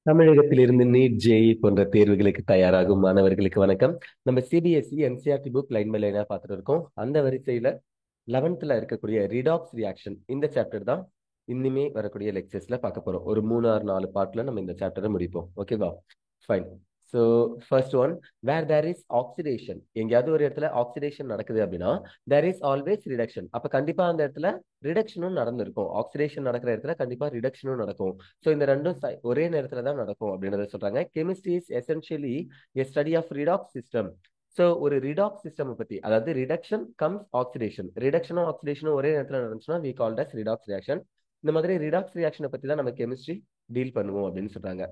தமிழகத்திலிருந்து NEET JE போன்ற தேர்வுகளுக்கு தயாராகும் மாணவர்களுக்கு வணக்கம். நம்ம CBSE NCERT book line by லைனா பார்த்துட்டு இருக்கோம். அந்த வரிசையில 11th இருக்கக்கூடிய ரிடாக்ஸ் ரியாக்ஷன் இந்த சாப்டர் தான் இனிமே வரக்கூடிய லெக்சர்ஸ்ல பார்க்க போறோம். ஒரு 3 or 4 பார்ட்ல நம்ம இந்த சாப்டரை முடிப்போம். ஓகேவா? Fine. So first one, where there is oxidation. எங்கேயாவது ஒரு இடத்துல ஆக்சிடேஷன் நடக்குது அப்படின்னா தேர் இஸ் ஆல்வேஸ் ரிடக்ஷன். அப்ப கண்டிப்பா அந்த இடத்துல ரிடக்ஷனும் நடந்திருக்கும். ஆக்சிடேஷன் நடக்கிற இடத்துல கண்டிப்பா ரிடக்ஷனும் நடக்கும். ஸோ இந்த ரெண்டும் ஒரே நேரத்துல தான் நடக்கும் அப்படின்றத சொல்றாங்க. Chemistry is essentially a study of redox system. So ஒரு ரிடாக்ஸ் சிஸ்டம் பத்தி, அதாவது ரிடக்ஷன் கம்ஸ் ஆக்சிடேஷன், ரிடக்ஷனும் ஆக்சிடேஷனும் ஒரே நேரத்தில் நடந்துச்சுன்னா we called as redox reaction. இந்த மாதிரி ரிடாக்ஸ் ரியாக்ஷனை பத்தி தான் நம்ம கெமிஸ்ட்ரி டீல் பண்ணுவோம் அப்படின்னு சொல்றாங்க.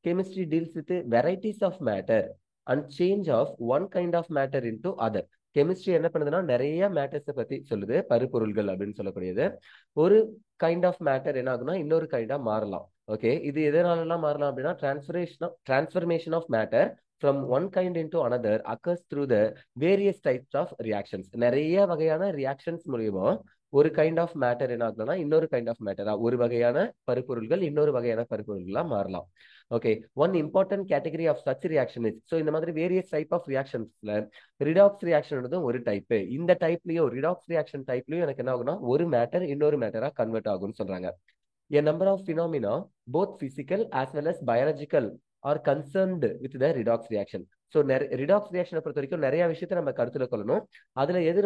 Chemistry deals with varieties of matter and change of one kind of matter into other. Chemistry என்ன பண்ணுதுன்னா நிறைய மேட்டர்ஸை பத்தி சொல்லுது, பருப்பொருள்கள் அப்படின்னு சொல்லக்கூடியது. ஒரு கைண்ட் ஆஃப் மேட்டர் என்ன ஆகுனா இன்னொரு கைண்டா மாறலாம். ஓகே, இது எதனாலலாம் மாறலாம் அப்படின்னா transformation of matter from one kind into another occurs through the various types of reactions. நிறைய வகையான reactions மூலியமா ஒரு கைண்ட் ஆஃப் மேட்டர் என்ன ஆகுதுன்னா இன்னொரு கைண்ட் ஆஃப் மேட்டரா, ஒரு வகையான பருப்பொருள்கள் இன்னொரு வகையான பருப்பொருள்களா மாறலாம். Okay, one important category of such reaction is, so இந்த மாதிரி வேரியஸ் டைப் ஆஃப் ரியாக்ஷன்ஸ்ல ரிடாக்ஸ் ரியாக்ஷன் ஒரு டைப். இந்த டைப்லயும் ரிடாக்ஸ் ரியாக்ஷன் டைப்லயும் எனக்கு என்ன ஆகும்னா ஒரு மேட்டர் இன்னொரு மேட்டரா கன்வெர்ட் ஆகும்னு சொல்றாங்க. A number of phenomena, both physical as well as biological, are concerned with the redox reaction. So redox ரியாக்ஷனை பொறுத்த வரைக்கும் நிறைய விஷயத்த நம்ம கருத்துல கொள்ளணும். அதுல எது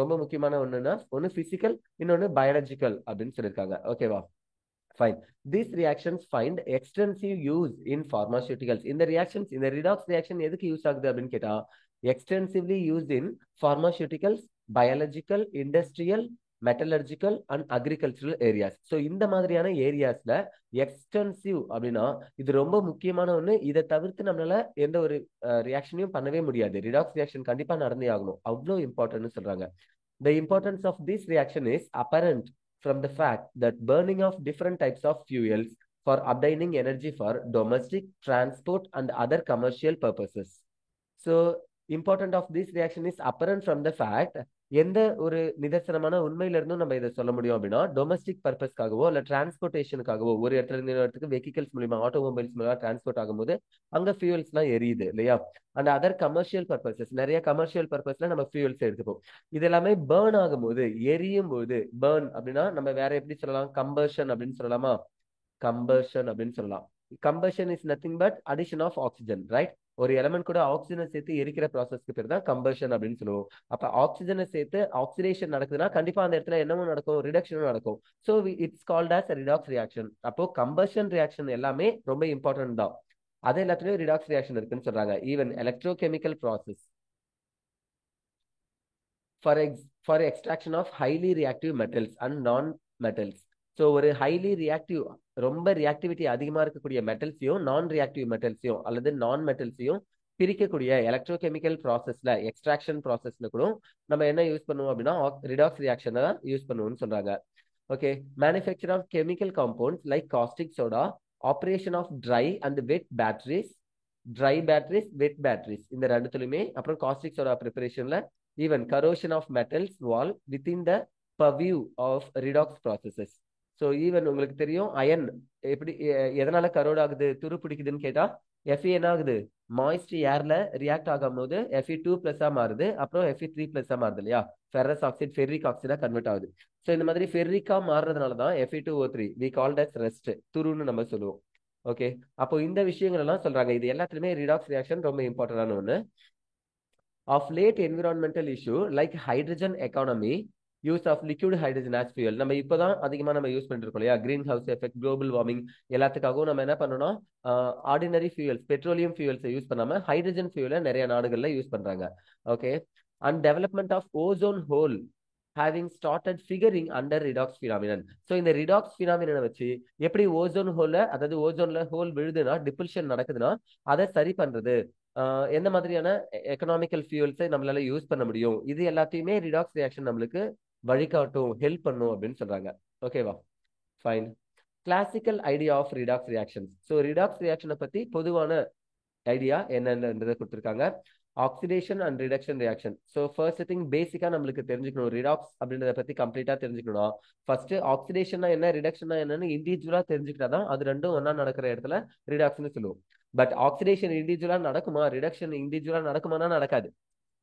ரொம்ப முக்கியமான ஒண்ணுன்னா ஒன்னு பிசிக்கல், இன்னொன்னு பயாலஜிக்கல் அப்படின்னு சொல்லியிருக்காங்க. ஓகேவா? Fine. These reactions find extensive use in pharmaceuticals. இந்த ரிடாக்ஸ் ரியாக்ஷன் எதுக்கு யூஸ் ஆகுது அப்படின்னு கேட்டா extensively used in pharmaceuticals, biological, industrial, metallurgical and agricultural areas. So இந்த மாதிரியான ஏரியாஸ்ல எக்ஸ்டென்சிவ் அப்படின்னா இது ரொம்ப முக்கியமான ஒண்ணு. இதை தவிர்த்து நம்மளால எந்த ஒரு ரியாக்ஷனையும் பண்ணவே முடியாது. ரிடாக்ஸ் ரியாக்ஷன் கண்டிப்பா நடந்தே ஆகணும், அவ்வளோ இம்பார்ட்டன்ட்னு சொல்றாங்க. The importance of this reaction is apparent from the fact that burning of different types of fuels for obtaining energy for domestic, transport, and other commercial purposes. So, important of this reaction is apparent from the fact, எந்த ஒரு நிதர்சனமான உண்மையில இருந்தும் நம்ம இதை சொல்ல முடியும் அப்படின்னா டொமஸ்டிக் பர்பஸ்க்காகவோ இல்ல டிரான்ஸ்போர்டேஷனுக்காகவோ ஒரு இடத்துல இருந்து இடத்துக்கு வெஹிக்கல்ஸ் மூலியமா ஆட்டோமொபைல்ஸ் மூலமா டிரான்ஸ்போர்ட் ஆகும்போது அங்க ஃபியூல்ஸ் எல்லாம் எரியுது இல்லையா. அண்ட் அதர் கமர்ஷியல் பர்பசஸ், நிறைய கமர்ஷியல் பர்பஸ்ல நம்ம ஃபியூல்ஸ் எடுத்துப்போம். இது எல்லாமே பேர்ன் ஆகும்போது, எரியும் போது, பேர்ன் அப்படின்னா நம்ம வேற எப்படி சொல்லலாம், கம்பர்ஷன் அப்படின்னு சொல்லலாமா, கம்பர்ஷன் அப்படின்னு சொல்லலாம். Combustion is nothing but addition of oxygen, right? ஒரு எலமெண்ட் கூட ஆக்சிஜனை சேர்த்து எரிக்கிற ப்ராசஸ்க்கு பேர் தான் கம்பர்ஷன் அப்படின்னு சொல்லுவோம். அப்ப ஆக்சிஜனை சேர்த்து ஆக்சிடேஷன் நடக்குதுன்னா கண்டிப்பா அந்த இடத்துல என்னவும் நடக்கும், ரிடக்ஷனும் நடக்கும். So it's called as redox reaction. அப்போ கம்பர்ஷன் ரியாக்ஷன் எல்லாமே ரொம்ப இம்பார்ட்டன்ட் தான். அது எல்லாத்துலயும் ரிடாக்ஸ் ரியாக்ஷன் இருக்குன்னு சொல்றாங்க. Even electrochemical process for extraction of highly reactive metals and non metals. So ஒரு ஹைலி ரியாக்டிவ், ரொம்ப ரியாக்டிவிட்டி அதிகமா இருக்கக்கூடிய மெட்டல்ஸையும் நான் ரியாக்டிவ் மெட்டல்ஸையும் அல்லது நான் மெட்டல்ஸையும் பிரிக்கக்கூடிய எலக்ட்ரோகெமிக்கல் ப்ராசஸ்ல, எக்ஸ்ட்ராக்ஷன் ப்ராசஸ்ல கூட நம்ம என்ன யூஸ் பண்ணுவோம் அப்படின்னா ரிடாக்ஸ் ரியாக்ஷனை தான் யூஸ் பண்ணுவோம்னு சொல்றாங்க. Okay, manufacture of chemical compounds like caustic soda, operation of dry and wet batteries, wet batteries இந்த ரெண்டுத்துலயுமே, அப்புறம் காஸ்டிக் சோடா ப்ரிப்பரேஷன்ல, even corrosion of metals fall within the purview of redox processes. So even உங்களுக்கு தெரியும் iron எப்படி எதனால கரோட் ஆகுது, துரு பிடிக்குதுன்னு கேட்டா Fe என்ன ஆகுது, மாய்ஸ்ட் ஏர்ல ரியாக்ட் ஆகும் போது Fe2+ மாறுது, அப்புறம் Fe3+ மாறுது இல்லையா. ஃபெரஸ் ஆக்சைடு ஃபெர்ரிக் ஆக்சைடா கன்வெர்ட் ஆகுது. ஸோ இந்த மாதிரி ஃபெர்ரிக்கா மாறுறதுனால தான் Fe2O3 we called as rust, துருன்னு நம்ம சொல்லுவோம். ஓகே, அப்போ இந்த விஷயங்கள் எல்லாம் சொல்றாங்க. இது எல்லாத்துலயுமே ரிடாக்ஸ் ரியாக்ஷன் ரொம்ப இம்பார்ட்டன்டான ஒண்ணு. Of late environmental issue like hydrogen economy, use of liquid hydrogen as fuel. நம்ம இப்போதான் அதிகமா நம்ம யூஸ் பண்ணிட்டு இருக்கோம் இல்லையா. Green house effect, global warming எல்லாத்துக்காகவும் நம்ம என்ன பண்ணணும், ஆர்டினரி ஃபியூயல்ஸ், பெட்ரோலியம் ஃபியூயல்ஸை யூஸ் பண்ணாம ஹைட்ரஜன் ஃபியூயலை நிறைய நாடுகள்ல யூஸ் பண்றாங்க. Okay, and development of ozone hole having started figuring under redox phenomenon. So இந்த ரிடாக்ஸ் ஃபினாமினனை வச்சு எப்படி ஓசோன் ஹோல்ல, அதாவது ஓசோன்ல ஹோல் விழுதுன்னா டிப்ளஷன் நடக்குதுன்னா அதை சரி பண்றது, எந்த மாதிரியான எக்கனாமிக்கல் ஃபியூல்ஸை நம்மளால யூஸ் பண்ண முடியும், இது எல்லாத்தையுமே ரிடாக்ஸ் ரியாக்ஷன் நம்மளுக்கு வழிகாட்டும், ஹெல்ப் பண்ணும் அப்படின்னு சொல்றாங்க. ஓகேவா? Fine. Classical idea of redox reactions. So redox ரியாக்ஷனை பத்தி பொதுவான ஐடியா என்னன்றதை கொடுத்துருக்காங்க. Oxidation and reduction reaction. So first thing பேசிக்கா நம்மளுக்கு தெரிஞ்சுக்கணும், ரிடாக்ஸ் அப்படின்றத பத்தி கம்ப்ளீட்டா தெரிஞ்சுக்கணும். ஃபர்ஸ்ட் ஆக்சிடேஷனா என்ன, ரிடக்ஷனா என்னன்னு இண்டிவிஜுவலா தெரிஞ்சுக்கிட்டாதான் அது ரெண்டும் ஒன்னா நடக்கிற இடத்துல ரிடாக்ஸ்னு சொல்லுவோம். பட் ஆக்சிடேஷன் இண்டிவிஜுவலா நடக்குமா, ரிடக்ஷன் இண்டிவிஜுவலா நடக்குமானா நடக்காது.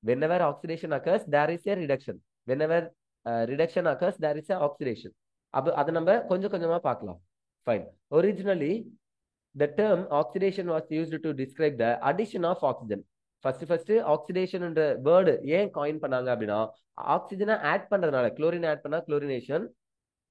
Whenever oxidation occurs, there is a reduction. Whenever reduction occurs, there is a oxidation. அப்போ அதை நம்ம கொஞ்சம் கொஞ்சமா பார்க்கலாம். Fine. Originally, the term oxidation was used to describe the addition of oxygen. First oxidation என்ற word ஏன் coin பண்ணாங்க அப்படின்னா, ஆக்சிஜனை ஆட் பண்றதுனால, குளோரின் ஆட் பண்ணா குளோரினேஷன்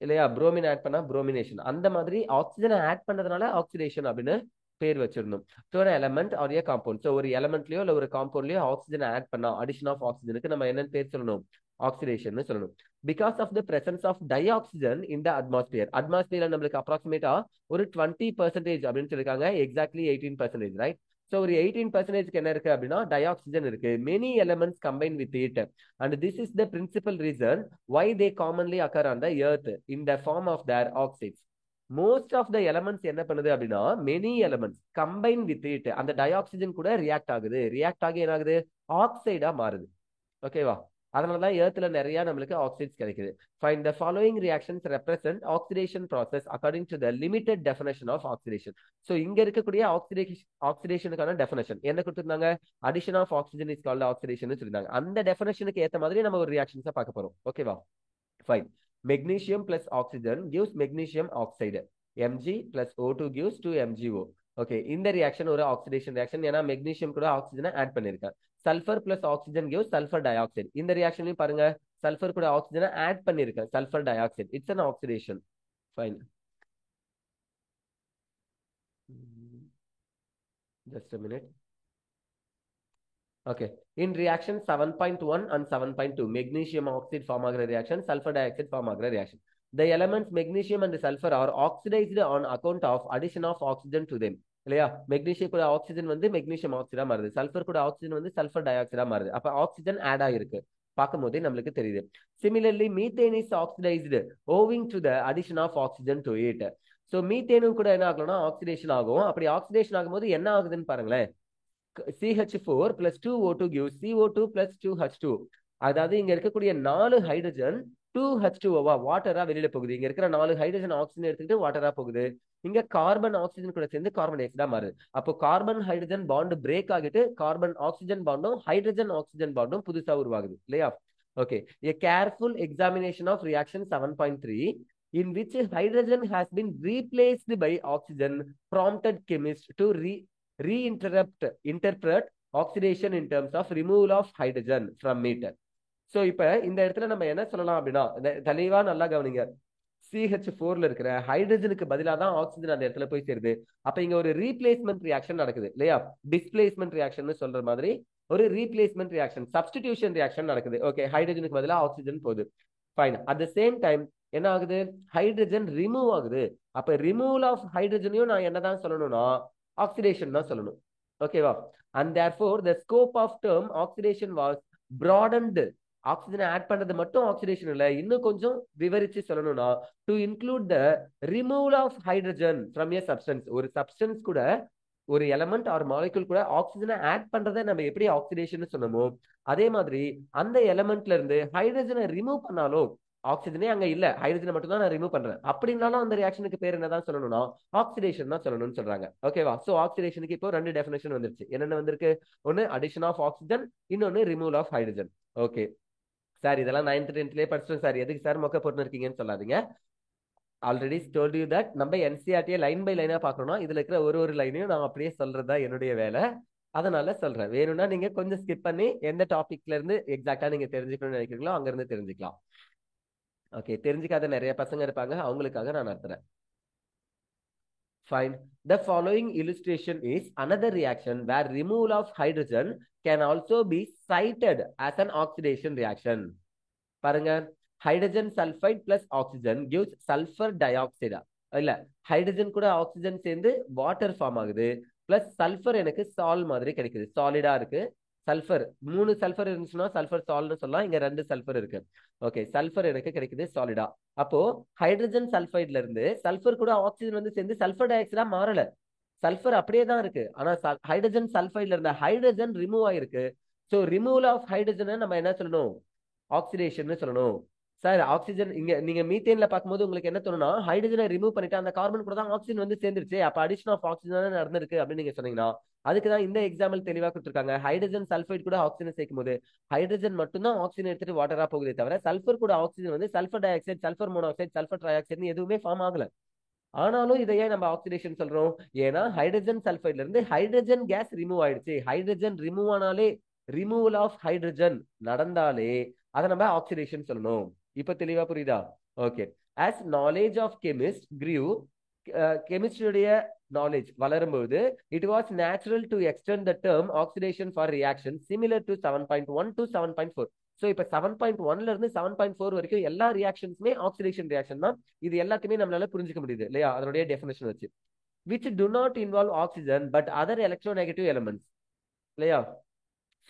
இல்லையா, புரோமின் ஆட் பண்ணா புரோமினேஷன், அந்த மாதிரி ஆக்சிஜனை ஆட் பண்றதுனால ஆக்சிடேஷன் அப்படின்னு பேர் வச்சிருந்தோம். So element or a compound. So ஒரு எலமெண்ட்லயோ இல்லை ஒரு காம்பவுண்ட்லயோ ஆக்சிஜன் ஆட் பண்ணா அடிஷன் ஆஃப் ஆக்சிஜனுக்கு நம்ம என்னன்னு பேர் சொல்லணும், ஆக்சிடேஷன் சொல்லணும். Because of the presence of dioxygen in the atmosphere. அட்மாஸ்பியர்ல நம்மளுக்கு அப்ராக்சிமேட்டா ஒரு 20% அப்படின்னு சொல்லியிருக்காங்க, எக்ஸாக்ட்லி 18%, ரைட்? ஸோ ஒரு 18% என்ன இருக்கு அப்படின்னா டைஆக்சிஜன் இருக்கு. Many elements combine with it and this is the principal reason why they commonly occur on the earth in the form of their oxides. Most of the elements என்ன பண்ணுது அப்படின்னா many elements combine with it, அந்த டயோக்சிஜன் கூட react ஆகுது. React ஆகி என்ன ஆகுது, ஆக்சைடா மாறுது. ஓகேவா? அதனாலதான் ஏர்த்ல நிறைய நம்மளுக்கு ஆக்சைட்ஸ் கிடைக்குது. Find the following reactions represent oxidation process according to the limited definition of oxidation. So இங்க இருக்கக்கூடிய ஆக்சிடேஷனுக்கான டெஃபினேஷன் என்ன கொடுத்திருந்தாங்க, addition of oxygen is called oxidation சொல்லிருந்தாங்க. அந்த டெஃபினேஷனுக்கு ஏத்த மாதிரி நம்ம ஒரு ரியாக்ஷன்ஸை பார்க்க போறோம். ஓகேவா? Fine. Magnesium plus oxygen gives magnesium oxide. Mg plus O2 gives 2MgO. Okay, இந்த ரியாக்ஷன் ஒரு ஆக்சிடேஷன் ரியாக்ஷன். ஏன்னா மெக்னீசியம் கூட ஆக்சிஜனை ஆட் பண்ணிருக்கேன். Sulphur plus oxygen gives sulphur di oxide. இந்த ரியாக்ஷன்லயும் பாருங்க, சல்ஃபர் கூட ஆக்சிஜனை ஆட் பண்ணிருக்கேன், sulphur di oxide. It's an oxidation. Fine, just a minute. Okay, in reaction 7.1 and 7.2 magnesium oxide form ஆகிற reaction, sulfur dioxide form ஆகிற reaction. The elements magnesium and sulfur are oxidized on account of addition of oxygen to them. இல்லையா, magnesium கூட oxygen வந்து magnesium ஆக்சைடா மாறுது, sulphur கூட oxygen வந்து sulphur tie ஆக்சைடா மாறுது. அப்ப ஆக்சிஜன் ஆட் ஆயிருக்கு, பார்க்கும் போதே நம்மளுக்கு தெரியுது. Similarly, methane is oxidized owing to the addition of oxygen to it. So மீத்தேனும் கூட என்ன ஆகணும்னா ஆக்சிடேஷன் ஆகும். அப்படி ஆக்சிடேஷன் ஆகும்போது என்ன ஆகுதுன்னு பாருங்களேன், CH4 plus 2O2 gives CO2 plus 2H2. அதாவது இங்க இருக்கக்கூடிய 4 ஹைட்ரஜன் 2H2ஓவா வாட்டரா வெளியில போகுது. இங்க இருக்கிற 4 ஹைட்ரஜன் ஆக்சிஜன் எடுத்துக்கிட்டு வாட்டரா போகுது. இங்க கார்பன் ஆக்சிஜன் கூட சேர்ந்து கார்பன் டை ஆக்சைடா மாறுது. அப்போ கார்பன் ஹைட்ரஜன் பாண்ட் பிரேக் ஆகிட்டு கார்பன் ஆக்சிஜன் பாண்டும் ஹைட்ரஜன் ஆக்சிஜன் பாண்டும் புதுசா உருவாகுது இல்லையா? Okay, a careful examination of reaction 7.3 in which hydrogen has been replaced by oxygen prompted chemists to interpret oxidation in terms of removal of hydrogen from it. So இப்ப இந்த இடத்துல நம்ம என்ன சொல்லலாம் அப்படின்னா, தெளிவா நல்லா கவனிங்க, CH4ல இருக்கிற ஹைட்ரஜனுக்கு பதிலாக தான் ஆக்சிஜன் அந்த இடத்துல போய் சேருது. அப்ப இங்க ஒரு ரீப்ளேஸ்மெண்ட் ரியாக்ஷன் நடக்குது இல்லையா, டிஸ்பிளேஸ்மெண்ட் ரியாக்ஷன் சொல்ற மாதிரி ஒரு ரீப்ளேஸ்மெண்ட் ரியாக்ஷன், சப்ஸ்டிடியூஷன் ரியாக்ஷன் நடக்குது. ஓகே, ஹைட்ரஜனுக்கு பதிலாக ஆக்சிஜன் போகுது. Fine. At the same time என்ன ஆகுது, ஹைட்ரஜன் ரிமூவ் ஆகுது. அப்ப ரிமூவல் ஆஃப் ஹைட்ரஜனையும் நான் என்னதான் சொல்லணும்னா ஆக்சிடேஷன் தான் சொல்லணும். ஓகேவா? and therefore the scope of term oxidation was broadened. ஆக்சிஜனை ஆட் பண்றது மட்டும் ஆக்சிடேஷன் இல்ல, இன்னும் கொஞ்சம் விவரிச்சு சொல்லணும்னா to include the removal of hydrogen from a substance. ஒரு சப்ஸ்டன்ஸ் கூட, ஒரு எலமெண்ட் ஆர் மாலிகுல் கூட ஆக்சிஜனை ஆட் பண்றதை நம்ம எப்படி ஆக்சிடேஷன் சொன்னோமோ அதே மாதிரி அந்த எலமெண்ட்ல இருந்து ஹைட்ரஜனை ரிமூவ் பண்ணாலும், ஆக்சிஜனே அங்க இல்ல, ஹைட்ரஜனை மட்டும் தான் நான் ரிமூவ் பண்றேன் அப்படின்னாலும் அந்த ரியாக்ஷனுக்கு பேர் என்னதான் சொல்லணும்னா ஆக்சிடேஷன் தான் சொல்லணும்னு சொல்றாங்க. ஓகேவா? சோ ஆக்சிடேஷனுக்கு இப்போ 2 டெஃபினேஷன் வந்துருச்சு. என்னென்ன வந்திருக்கு, ஒன்னு அடிஷன் ஆஃப் ஆக்சிஜன், இன்னொன்னு removal of hydrogen. Okay sir, இதெல்லாம் 9th 10thலயே படிச்சிட்டோம் சார், எதுக்கு சார் மொக்க போட்டு இருக்கீங்கன்னு சொல்லாதீங்க. ஆல்ரெடி told you that நம்ம NCERT லைன் பை லைனா பார்க்கணும்னா இதுல இருக்கிற ஒரு லைனையும் நான் அப்படியே சொல்றதா என்னுடைய வேலை. அதனால சொல்றேன், வேணும்னா நீங்க கொஞ்சம் ஸ்கிப் பண்ணி எந்த டாபிக்ல இருந்து எக்ஸாக்டா நீங்க தெரிஞ்சுக்கணும்னு நினைக்கிறீங்களோ அங்க இருந்து தெரிஞ்சுக்கலாம். ஓகே, தெரிஞ்சுக்காத நிறைய பசங்க இருப்பாங்க, அவங்களுக்காக நான் நடத்துறேன். Fine. The following illustration is another reaction where removal of hydrogen can also be cited as an oxidation reaction. பாருங்க, hydrogen sulfide plus oxygen gives sulfur dioxide. இல்ல, ஹைட்ரஜன் கூட ஆக்சிஜன் சேர்ந்து வாட்டர் ஃபார்ம் ஆகுது, பிளஸ் சல்ஃபர் எனக்கு சால் மாதிரி கிடைக்குது, சாலிடா இருக்கு. சல்ஃபர் 3 சல்ஃபர் இருந்துச்சுன்னா சல்ஃபர் சால்னு சொல்லலாம், இங்க 2 சல்ஃபர் இருக்கு. ஓகே, சல்ஃபர் எனக்கு கிடைக்குது சாலிடா. அப்போ ஹைட்ரஜன் சல்ஃபைட்ல இருந்து சல்ஃபர் கூட ஆக்சிஜன் வந்து சேர்ந்து சல்ஃபர் டை ஆக்சைடா மாறல, சல்ஃபர் அப்படியே தான் இருக்கு. ஆனா ஹைட்ரஜன் சல்ஃபைட்ல இருந்த ஹைட்ரஜன் ரிமூவ் ஆயிருக்கு, சோ ரிமூவல் ஆஃப் ஹைட்ரஜனை நம்ம என்ன சொல்லணும்? ஆக்சிடேஷன் சொல்லணும். சார் ஆக்சிஜன் இங்க நீங்க மீத்தேன்ல பார்க்கும்போது உங்களுக்கு என்ன தோணும்னா, ஹைட்ரஜனை ரிமூவ் பண்ணிட்டு அந்த கார்பன் கூட தான் ஆக்சிஜன் வந்து சேர்ந்துருச்சு, அப்ப அடிஷன் ஆஃப் ஆக்சிஜன் நடந்திருக்கு அப்படின்னு நீங்க சொன்னீங்கன்னா, அதுக்கு தான் இந்த எக்ஸாம்பிள் தெளிவா கொடுத்துருக்காங்க. ஹைட்ரஜன் சல்ஃபைட் கூட ஆக்சிஜன் சேர்க்கும் போது ஹைட்ரஜன் மட்டும் தான் ஆக்சிஜன் எடுத்துட்டு வாட்டரா போகுதே தவிர, சல்ஃபர் கூட ஆக்சிஜன் வந்து sulphur di oxide, sulphur monoxide, sulphur try oxide எதுவுமே ஃபார்ம் ஆகல. ஆனாலும் இதை ஏன் நம்ம ஆக்சிடேஷன் சொல்றோம்? ஏன்னா ஹைட்ரஜன் சல்ஃபைட்ல இருந்து ஹைட்ரஜன் கேஸ் ரிமூவ் ஆயிடுச்சு. ஹைட்ரஜன் ரிமூவ் ஆனாலே, ரிமூவல் ஆஃப் ஹைட்ரஜன் நடந்தாலே அதை நம்ம ஆக்சிடேஷன் சொல்லணும். இப்ப தெளிவா புரியுதா? Okay. as knowledge of chemist grew, கெமிஸ்ட்ரியுடைய நாலேஜ் வளரும்போது, it was natural to extend the term oxidation for reaction similar to 7.1 to 7.4. So இப்போ 7.1ல இருந்து 7.4 வரைக்கும் எல்லா ரியாக்ஷன்ஸுமே ஆக்சிடேஷன் ரியாக்ஷன் தான். இது எல்லாத்தையுமே நம்மளால புரிஞ்சுக்க முடியுது இல்லையா, அதனுடைய டெஃபினேஷன் வச்சு. which do not involve oxygen but other electronegative elements. இல்லையா?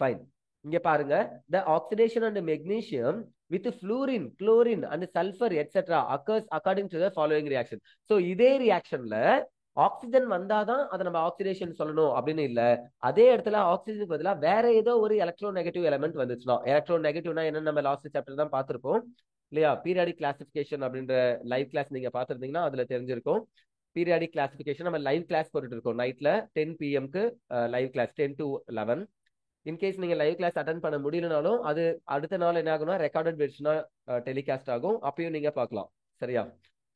ஃபைன். இங்க பாருங்க, the oxidation and magnesium with fluorine, chlorine and sulfur etc occurs according to the following reaction. so இதே ரியாக்ஷன்ல ஆக்சிஜன் வந்தாதான் அதை நம்ம ஆக்சிடேஷன் சொல்லணும் அப்படின்னு இல்ல. அதே இடத்துல ஆக்சிஜனுக்கு பதிலா வேற ஏதோ ஒரு எலக்ட்ரோ நெகட்டிவ் எலமெண்ட் வந்துச்சுன்னா, எலக்ட்ரோ நெகட்டிவ்னா என்ன நம்ம லாஸ்ட் சாப்டர் தான் பார்த்திருப்போம் இல்லையா? பீரியாடிக் கிளாசிபிகேஷன் அப்படின்ற லைவ் கிளாஸ் நீங்க பார்த்திருந்தீங்கன்னா அதுல தெரிஞ்சிருக்கும். பீரியாடிக் கிளாசிபிகேஷன் நம்ம லைவ் கிளாஸ் போட்டுட்டு இருக்கோம். நைட்ல 10 PM live class 10 to 11. In case நீங்க லைவ் கிளாஸ் அட்டன் பண்ண முடியலனாலும் அது அடுத்த நாள் என்ன ஆகும்னா ரெக்கார்டட் வெர்ஷனா டெலிகாஸ்ட் ஆகும், அப்பயும் நீங்க பார்க்கலாம். சரியா?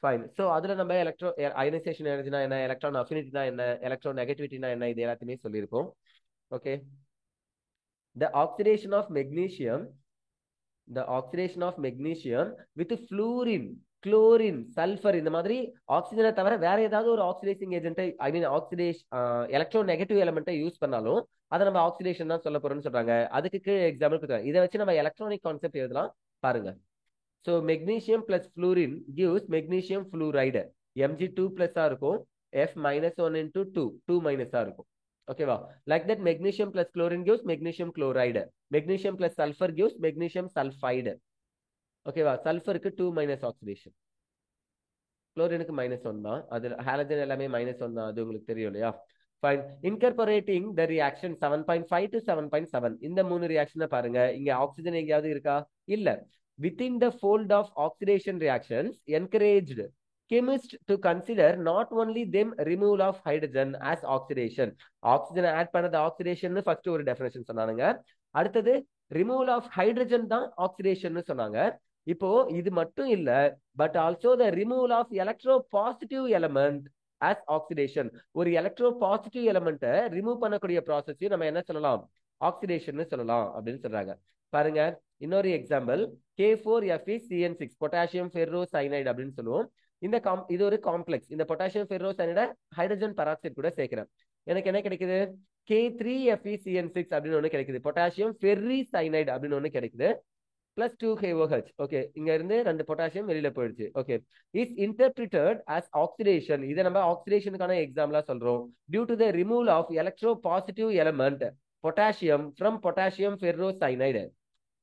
ஃபைன். ஸோ அதுல நம்ம எலக்ட்ரோ அயனைசேஷன் எனர்ஜினா என்ன, எலக்ட்ரான் அஃபினிட்டினா என்ன, எலக்ட்ரோ நெகட்டிவிட்டினா என்ன, இது எல்லாத்தையுமே சொல்லியிருப்போம். Okay. the oxidation of magnesium with fluorine, chlorine, sulfur இந்த மாதிரி ஆக்சிஜனை தவிர வேற ஏதாவது ஒரு ஆக்சிடைசிங் ஏஜென்ட்டை, ஐ மீன் எலக்ட்ரோ நெகட்டிவ் எலமெண்ட்டை யூஸ் பண்ணாலும் அதை நம்ம ஆக்சிடேஷன் தான் சொல்ல போறோம்னு சொல்றாங்க. அதுக்கு எக்ஸாம்பிள் கொடுத்தாங்க. இதை வச்சு நம்ம எலக்ட்ரானிக் கான்செப்ட் எழுதலாம் பாருங்க. So magnesium plus fluorine gives magnesium fluoride. Mg2 plus இருக்கும், F -1 into 2 minus இருக்கும். ஓகேவா? Like that magnesium plus chlorine gives magnesium chloride. Magnesium plus sulfur gives magnesium sulfide. ஓகேவா? சல்ஃபருக்கு 2 minus oxidation. குளோரினுக்கு -1 தான். அது ஹாலஜன் எல்லாமே -1 தான், அது உங்களுக்கு தெரியும் இல்லையா? Fine. Incorporating the reaction 7.5 to 7.7. இந்த மூணு ரியாக்ஷனை பாருங்க. இங்க ஆக்சிஜன் எங்கேயாவது இருக்கா? இல்ல. Within the fold of oxidation reactions encouraged chemists to consider not only them removal of hydrogen as oxidation. ஆக்சிஜன் ஆட் பண்ணது ஆக்சிடேஷன் ஃபர்ஸ்ட் ஒரு டெஃபினேஷன் சொன்னாங்க. அடுத்தது ரிமூவல் ஆஃப் ஹைட்ரஜன் தான் ஆக்சிடேஷன் சொன்னாங்க. இப்போ இது மட்டும் இல்ல, but also the removal of electro positive element as oxidation. ஒரு எலக்ட்ரோ பாசிட்டிவ் எலமெண்ட்டை ரிமூவ் பண்ணக்கூடிய ப்ராசஸையும் நம்ம என்ன சொல்லலாம்? ஆக்சிடேஷன் சொல்லலாம் அப்படின்னு சொல்றாங்க. பாருங்க, இன்னொரு example K4FeCN6 potassium ferro cyanide அப்படின்னு சொல்லுவோம். இது ஒரு காம்ப்ளெக்ஸ். இந்த பொட்டாசியம் ஃபெர்ரோ சைனைட ஹைட்ரஜன் பெராக்சைடு கூட சேர்க்கிறேன். எனக்கு என்ன கிடைக்குது? K3FeCN6 அப்படின்னு ஒண்ணு கிடைக்குது. பொட்டாசியம் ஃபெர்ரி சைனைடு அப்படின்னு ஒண்ணு கிடைக்குது. plus 2 KOH. ஓகே, இங்க இருந்து 2 பொட்டாசியம் வெளியில போயிடுச்சு. Okay, is interpreted as oxidation. இதை நம்ம ஆக்சிடேஷனுக்கான எக்ஸாம்பிளா சொல்றோம். Due to the removal of electro positive element potassium from potassium ferrocyanide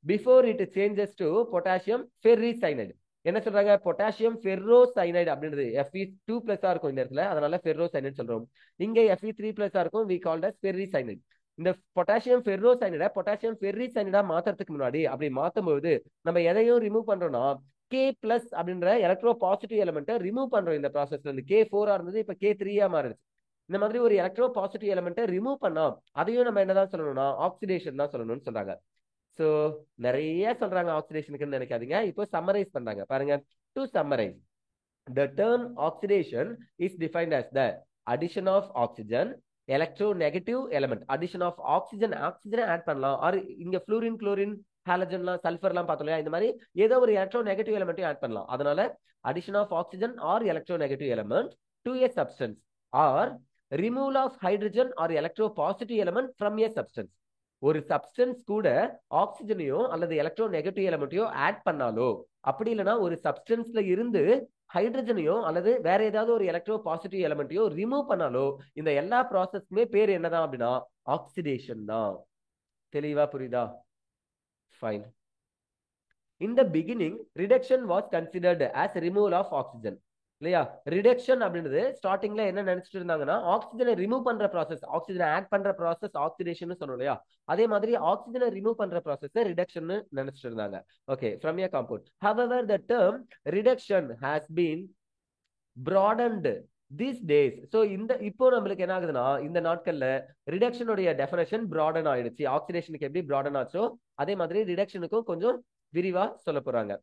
before it changes to potassium ferricyanide. என்ன சொல்றாங்க? பொட்டாசியம் ஃபெர்ரோசைனைடு அப்படின்றது Fe2+ இருக்கும் இந்த இடத்துல, அதனால ஃபெர்ரோசைனைடு சொல்றோம். இங்க Fe3+ இருக்கும், we called as ஃபெர்ரிசைனைடு. இந்த பொட்டாசியம் ஃபெர்ரோசைனைட பொட்டாசியம் ஃபெர்ரிசைனைடா மாத்துறதுக்கு முன்னாடி அப்படி மாத்தும்போது நம்ம எதையும் ரிமூவ் பண்றோம்னா K+ அப்படின்ற எலக்ட்ரோ பாசிட்டிவ் எலமெண்ட்டை ரிமூவ் பண்றோம். இந்த ப்ராசஸ்ல இருந்து K4 இருந்தது, இப்ப K3 மாறிடுச்சு. இந்த மாதிரி ஒரு எலக்ட்ரோ பாசிட்டிவ் எலமெண்ட்டை ரிமூவ் பண்ணா அதையும் நம்ம என்னதான் சொல்லணும்னா ஆக்சிடேஷன் தான் சொல்லணும்னு சொல்றாங்க. சோ நிறைய சொல்றாங்க ஆக்சிடேஷனுக்குன்னு நினைக்காதீங்க. இப்போ சம்மரைஸ் பண்றாங்க பாருங்க. To summarize, the term oxidation is defined as the addition of oxygen, electronegative element. addition of oxygen add பண்ணலாம், ஆர் இங்க fluorine, chlorine, ஹாலஜன்லாம் சல்ஃபர்லாம் பார்த்தோம். இந்த மாதிரி ஏதோ ஒரு எலக்ட்ரோநெகட்டிவ் எலிமெண்ட்டையும் ஆட் பண்ணலாம். அதனால addition of oxygen or electronegative element to a substance or removal of hydrogen or electropositive element from a substance. ஒரு சப்ஸ்டன்ஸ் கூட ஆக்சிஜனையோ அல்லது எலக்ட்ரோ நெகட்டிவ் எலிமெண்ட்டையோ ஆட் பண்ணாலோ, அப்படி இல்லைன்னா ஒரு சப்ஸ்டன்ஸ்ல இருந்து ஹைட்ரஜனையோ அல்லது வேற ஏதாவது ஒரு எலக்ட்ரோ பாசிட்டிவ் எலிமெண்ட்டையோ ரிமூவ் பண்ணாலோ இந்த எல்லா ப்ராசஸ்க்குமே பேர் என்னதான் அப்படின்னா ஆக்சிடேஷன் தான். தெளிவா புரியுதா? Fine. In the beginning, reduction was considered as removal of oxygen. இல்லையா? ரிடக்ஷன் அப்படின்றது ஸ்டார்டிங்ல என்ன நினைச்சிட்டு இருந்தாங்கன்னா ஆக்சிஜனை ரிமூவ் பண்ற ப்ராசஸ், ஆக்சிஜனை ஆட் பண்ற ப்ராசஸ் ஆக்சிடேஷன் சொன்னோம் இல்லையா? அதே மாதிரி ஆக்சிஜனை ரிமூவ் பண்ற ப்ராசஸ் ரிடக்ஷன் நினைச்சிட்டு இருந்தாங்க. Okay, from A compound. However, the term reduction has been broadened these days. So இப்போ நம்மளுக்கு என்ன ஆகுதுன்னா இந்த நாட்கள்ல ரிடக்ஷனுடைய டெஃபினேஷன் broaden ஆயிடுச்சு. ஆக்சிடேஷனுக்கு எப்படி broaden ஆச்சோ அதே மாதிரி ரிடக்ஷனுக்கும் கொஞ்சம் விரிவா சொல்ல போறாங்க.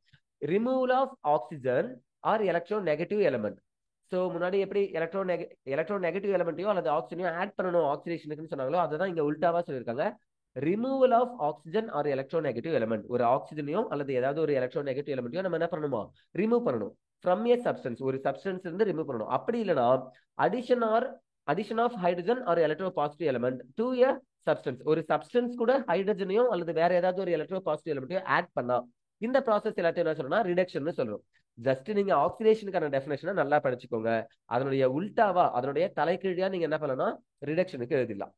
Removal of oxygen or electro negative element. So முன்னாடி எப்படி எலக்ட்ரோ நெகட்டிவ் எலிமெண்ட்டையும் அல்லது ஆக்சிஜனையும் ஆட் பண்ணணும் ஆக்சிடேஷனுக்குன்னு சொன்னாங்களோ அதுதான் இங்க உல்டாவா சொல்லியிருக்காங்க. Removal of oxygen or electro negative element. ஒரு ஆக்சிஜனையும் அல்லது ஏதாவது ஒரு எலக்ட்ரோ நெகட்டிவ் எலிமெண்ட்டையும் நம்ம என்ன பண்ணணுமா? ரிமூவ் பண்ணணும் ஃப்ரம் ஏ சப்ஸ்டன்ஸ். ஒரு சப்ஸ்டன்ஸ் இருந்து ரிமூவ் பண்ணணும். அப்படி இல்லைன்னா addition of hydrogen or electro positive element to a substance. ஒரு சப்ஸ்டன்ஸ் கூட ஹைட்ரஜனையும் அல்லது வேற ஏதாவது ஒரு எலக்ட்ரோ பாசிட்டிவ் எலிமெண்ட்டையும் ஆட் பண்ணா இந்த ப்ராசஸ் எல்லாத்தையும் என்ன சொல்லணும்னா ரிடக்ஷன் சொல்றோம். ஜஸ்ட் நீங்க ஆக்சிடேஷனுக்கான டெஃபினேஷனை நல்லா படிச்சுக்கோங்க. அதனுடைய உல்டாவா அதனுடைய தலைக்கீழியா நீங்க என்ன பண்ணலாம்? ரிடக்ஷனுக்கு எழுதிடலாம்.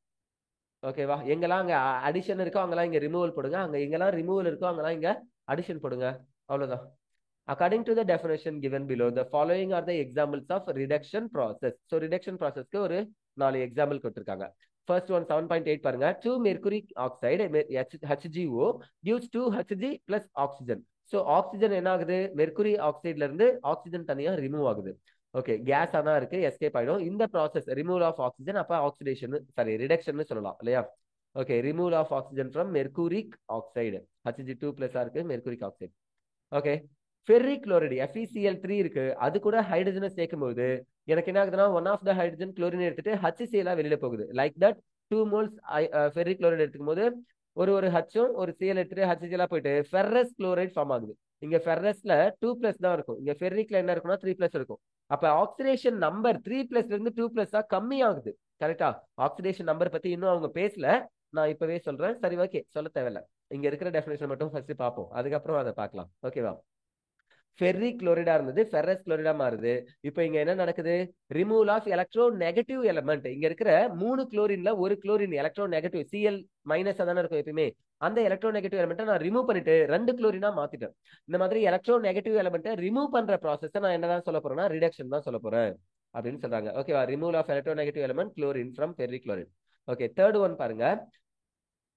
ஓகேவா? எங்கெல்லாம் அங்க அடிஷன் இருக்கோ அங்கெல்லாம் இங்க ரிமூவல் போடுங்க, அங்க எங்கெல்லாம் ரிமூவல் இருக்கோ அங்கெல்லாம் இங்க அடிஷன் போடுங்க. அவ்வளவுதான். According to the definition given below, the following are the examples of reduction process. So reduction process க்கு ஒரு 4 எக்ஸாம்பிள் கொடுத்திருக்காங்க. First one 7.8 பாருங்க. 2 mercury oxide HGO gives 2 Hg plus oxygen. So oxygen என்ன ஆகுது? மெர்குரி ஆக்சைட்ல இருந்து oxygen தனியா remove ஆகுது. Okay, case ஆனா இருக்கு, எஸ்கேப் ஆயிடும். இந்த ப்ராசஸ் ரிமூவல் ஆஃப் ஆக்சிஜன், அப்ப ஆக்சிடேஷன் சாரி ரிடக்ஷன் சொல்லலாம் இல்லையா? Okay, removal of oxygen from mercuric oxide. Hg2+ இருக்கு, mercuric oxide. Okay, ferric chloride FeCl3 இருக்கு, அது கூட ஹைட்ரஜனை சேர்க்கும்போது எனக்கு என்ன ஆகுதுன்னா one of the hydrogen chlorine எடுத்துட்டு HCl வெளியில போகுது. Like that 2 moles ferric chloride எடுத்துக்கும் போது ஒரு ஹச்சும் ஒரு சிஎல் எடுத்துட்டு HCl போயிட்டு ஃபெர்ரஸ் குளோரைட் ஃபார்ம் ஆகுது. இங்க ஃபெர்ரஸ்ல 2+ தான் இருக்கும், இங்க ஃபெர்ரிக்ல என்ன இருக்கும்னா 3+ இருக்கும். அப்ப ஆக்சிடேஷன் நம்பர் 3+ இருந்து 2+ தான் கம்மி ஆகுது. கரெக்டா? ஆக்சிடேஷன் நம்பர் பத்தி இன்னும் அவங்க பேசல, நான் இப்பவே சொல்றேன். சரி, ஓகே, சொல்ல தேவையில்ல. இங்க இருக்கிற டெஃபினேஷன் மட்டும் ஃபர்ஸ்ட் பார்ப்போம், அதுக்கப்புறம் அதை பார்க்கலாம். ஓகேவா? ஃபெர்ரிக் குளோரைடா இருந்தது ஃபெர்ரஸ் குளோரைடா மாறுது. இப்போ இங்க என்ன நடக்குது? Removal of electro negative element. இங்க இருக்கிற 3 குளோரின்ல ஒரு குளோரின் எலக்ட்ரோ நெகட்டிவ் Cl- தானே இருக்கும் எப்பயுமே. அந்த எலக்ட்ரோ நெகட்டிவ் எலிமெண்ட்டை நான் ரிமூவ் பண்ணிட்டு 2 குளோரினா மாத்திட்டேன். இந்த மாதிரி எலக்ட்ரோ நெகட்டிவ் எலிமெண்ட்டை ரிமூவ் பண்ற ப்ராசஸ் நான் என்னதான் சொல்ல போறேன்னா ரிடக்ஷன் தான் சொல்ல போறேன் அப்படின்னு சொல்றாங்க. ஓகேவா? Removal of electro negative element chlorine from ferric chloride. Okay, third one பாருங்க.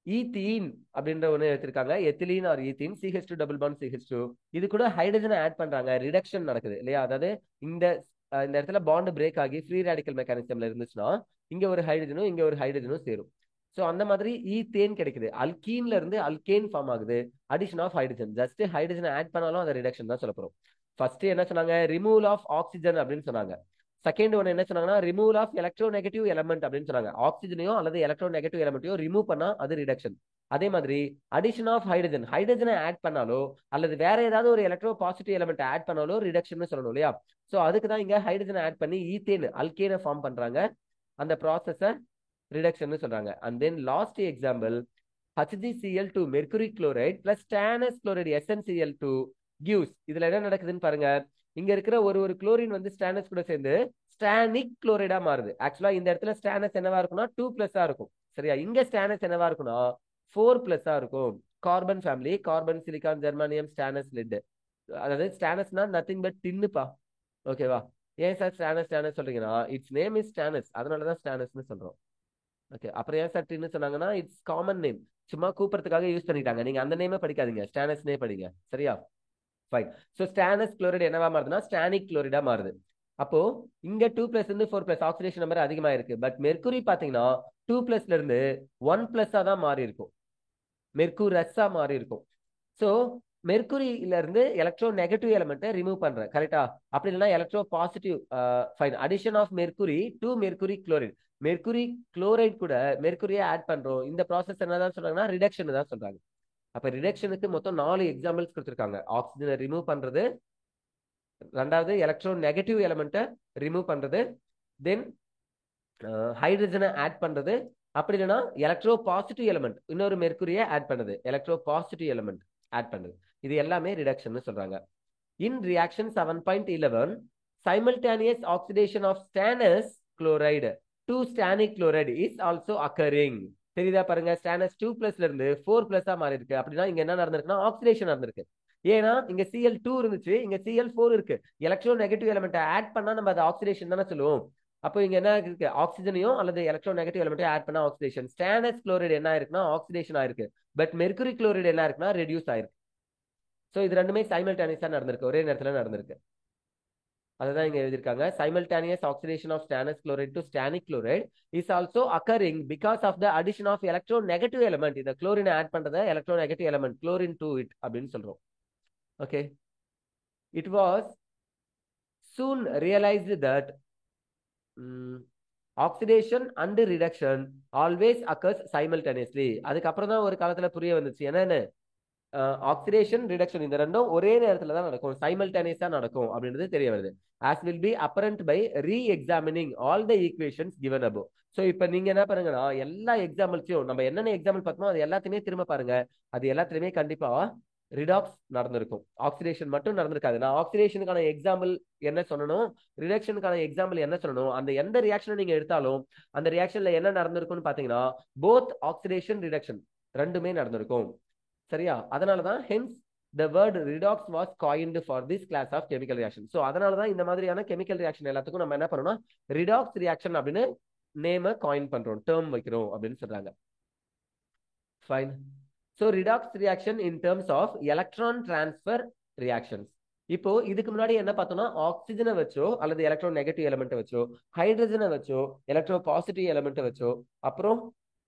ஈத்தீன் அப்படின்ற ஒண்ணு எடுத்திருக்காங்க. Ethylene or ethene, CH2 double bond CH2. இது கூட ஹைட்ரஜனை ஆட் பண்றாங்க, ரிடக்ஷன் நடக்குது இல்லையா? அதாவது இந்த இந்த இடத்துல பாண்ட் பிரேக் ஆகி ஃப்ரீ ரேடிக்கல் மெக்கானிசம்ல இருந்துச்சுன்னா இங்க ஒரு ஹைட்ரஜனும் இங்க ஒரு ஹைட்ரஜனும் சேரும். ஸோ அந்த மாதிரி ஈத்தேன் கிடைக்குது. அல்கீன்ல இருந்து அல்கேன் ஃபார்ம் ஆகுது, அடிஷன் ஆஃப் ஹைட்ரஜன். ஜஸ்ட் ஹைட்ரஜனை ஆட் பண்ணாலும் அதை ரிடக்ஷன் தான் சொல்ல போறோம். ஃபர்ஸ்ட் என்ன சொன்னாங்க? ரிமூவல் ஆஃப் ஆக்சிஜன் அப்படின்னு சொன்னாங்க. செகண்ட் ஒன் என்ன சொன்னாங்கன்னா removal of electro negative element அப்படின்னு சொன்னாங்க. ஆக்சிஜனையோ அல்லது எலக்ட்ரோ நெகட்டிவ் எலமெண்ட்டையோ ரிமூவ் பண்ணா அது ரிடக்ஷன். அதே மாதிரி அடிஷன் ஆஃப் ஹைட்ரஜன், ஹைட்ரஜனை ஆட் பண்ணாலோ அல்லது வேற ஏதாவது ஒரு எலக்ட்ரோ பாசிட்டிவ் எலமெண்ட் ஆட் பண்ணாலோ ரிடக்ஷன் சொல்லணும் இல்லையா? சோ அதுக்கு தான் இங்க ஹைட்ரஜனை ஆட் பண்ணி ஈத்தேன் அல்கேனை ஃபார்ம் பண்றாங்க. அந்த ப்ராசஸை ரிடக்ஷன் சொல்றாங்க. And then last example HgCl2 mercury chloride plus stannous chloride SnCl2 gives. இதுல என்ன நடக்குதுன்னு பாருங்க. இங்க இருக்கிற ஒரு குளோரின் வந்து ஸ்டானஸ் கூட சேர்ந்து ஸ்டானிக் குளோரைடா மாறுது. ஆக்சுவலா இந்த இடத்துல ஸ்டானஸ் என்னவா இருக்கும்னா 2+ இருக்கும். சரியா? இங்க ஸ்டானஸ் என்னவா இருக்கும்னா 4+ இருக்கும். Carbon family, carbon, silicon, germanium, stannous, lead. அதாவது ஸ்டானஸ்னா நத்திங் பட் டின்னுப்பா. ஓகேவா? ஏன் சார் ஸ்டானஸ் சொல்றீங்கன்னா இட்ஸ் நேம் இஸ் ஸ்டானஸ், அதனாலதான் ஸ்டானஸ்னு சொல்றோம். ஓகே, அப்புறம் ஏன் சார் டின்னு சொன்னாங்கன்னா இட்ஸ் காமன் நேம், சும்மா கூப்பிடுறதுக்காக யூஸ் பண்ணிட்டாங்க. நீங்க அந்த நேமே படிக்காதீங்க, ஸ்டானஸ் நே படிங்க. சரியா? ஃபைன். ஸோ ஸ்டானஸ் குளோரைடு என்னவா மாறுதுன்னா ஸ்டானிக் குளோரைடா மாறுது. அப்போ இங்க 2+ இருந்து 4+ ஆக்சிடேஷன் நம்பர் அதிகமா இருக்கு. பட் மெர்குரி பாத்தீங்கன்னா 2+ இருந்து 1+ தான் மாறி இருக்கும், மெர்குரஸா மாறி இருக்கும். ஸோ மெர்குரியில இருந்து எலக்ட்ரோ நெகட்டிவ் எலிமெண்ட்டை ரிமூவ் பண்றேன். கரெக்டா? அப்படி இல்லைன்னா electro positive. Fine. Addition of mercury to mercury chloride. Mercury chloride கூட மெர்குரியை ஆட் பண்றோம். இந்த ப்ராசஸ் என்னதான் சொல்றாங்கன்னா ரிடக்ஷன் தான் சொல்றாங்க. அப்ப ரிடக்ஷனுக்கு மொத்தம் 4 எக்ஸாம்பிள்ஸ் கொடுத்திருக்காங்க. ஆக்சிஜனை ரிமூவ் பண்றது, ரெண்டாவது எலக்ட்ரோ நெகட்டிவ் எலிமெண்ட்டை ரிமூவ் பண்றது, தென் ஹைட்ரஜனை ஆட் பண்றது, அப்படி இல்லைன்னா எலக்ட்ரோ பாசிட்டிவ் எலிமெண்ட் இன்னொரு மெர்குரியை ஆட் பண்ணுது, எலக்ட்ரோ பாசிட்டிவ் எலிமெண்ட் ஆட் பண்ணுது. இது எல்லாமே ரிடக்ஷன் சொல்றாங்க. இன் reaction 7.11 simultaneous oxidation of stannous chloride to stannic chloride is also occurring. தெரியுதா பாருங்க? ஸ்டானஸ் 2+ இருந்து 4+ மாறி இருக்கு. அப்படின்னா இங்க என்ன நடந்திருக்குன்னா ஆக்சிடேஷன் நடந்திருக்கு. ஏன்னா இங்க Cl2 இருந்துச்சு, இங்க Cl4 இருக்கு. எலக்ட்ரோ நெகட்டிவ் எலிமெண்ட் ஆட் பண்ணா நம்ம அது ஆக்சிடேஷன் தானே சொல்லுவோம். அப்போ இங்க என்ன இருக்கு, ஆக்சிஜனையும் அல்லது எலக்ட்ரோ நெகட்டிவ் எலிமெண்ட் ஆட் பண்ணா ஆக்சிடேஷன். ஸ்டேனஸ் குளோரைடு என்ன ஆயிருக்குன்னா ஆக்சிடேஷன் ஆயிருக்கு. பட் மெர்குரி குளோரைடு என்ன இருக்குன்னா ரெடியூஸ் ஆயிருக்கு. சோ இது ரெண்டுமே சைமல்டேனியஸா நடந்திருக்கு, ஒரே நேரத்துல நடந்திருக்கு. அதுதான் இங்க எழுதிருக்காங்க. simultaneous oxidation of stannous chloride to stannic chloride is also occurring because of the addition of electronegative element. இந்த chlorine ஆட் பண்றத electronegative element chlorine to it அப்படின்னு சொல்றோம். Okay, it was soon realized that oxidation and reduction always occurs simultaneously. அதுக்கப்புறம் தான் ஒரு காலத்துல புரிய வந்துச்சு என்னன்னு, ஆக்சிடேஷன் ரிடக்ஷன் இந்த ரெண்டும் ஒரே நேரத்துல தான் நடக்கும், சைமல்டேனியஸா நடக்கும் அப்படின்றது தெரிய வருது. as will be apparent by re-examining all the equations given above. So இப்போ நீங்க என்ன பண்ணுங்கன்னா எல்லா எக்ஸாம்பிள்ஸையும் நம்ம என்னென்ன எக்ஸாம்பிள் பார்த்தோமோ அது எல்லாத்தையுமே திரும்ப பாருங்க. அது எல்லாத்துலயுமே கண்டிப்பா ரிடாக்ஸ் நடந்திருக்கும், ஆக்சிடேஷன் மட்டும் நடந்திருக்காது. நான் ஆக்சிடேஷனுக்கான எக்ஸாம்பிள் என்ன சொல்லணும், ரிடக்ஷனுக்கான எக்ஸாம்பிள் என்ன சொல்லணும், அந்த எந்த ரியாக்ஷனை நீங்க எடுத்தாலும் அந்த ரியாக்ஷன்ல என்ன நடந்திருக்கும்னு பாத்தீங்கன்னா போத் ஆக்சிடேஷன் ரிடக்ஷன் ரெண்டுமே நடந்திருக்கும். சரியா? அதனாலதான் hence the word redox was coined for this class of chemical reaction. So அதனாலதான் இந்த மாதிரியான chemical reaction எல்லாத்துக்கும் நம்ம என்ன பண்ணோம்னா redox reaction அப்படின்னு நேம காயின் பண்றோம், டேர்ம் வைக்கிறோம் அப்படின்னு சொல்றாங்க. Fine. So redox reaction in terms of electron transfer reactions. இப்போ இதுக்கு முன்னாடி என்ன பார்த்தோம்னா ஆக்சிஜனை வச்சோ அல்லது எலக்ட்ரோ நெகட்டிவ் எலிமெண்ட் வச்சோ, ஹைட்ரஜனை வச்சோ, எலக்ட்ரோ பாசிட்டிவ் எலிமெண்ட் வச்சோ, அப்புறம்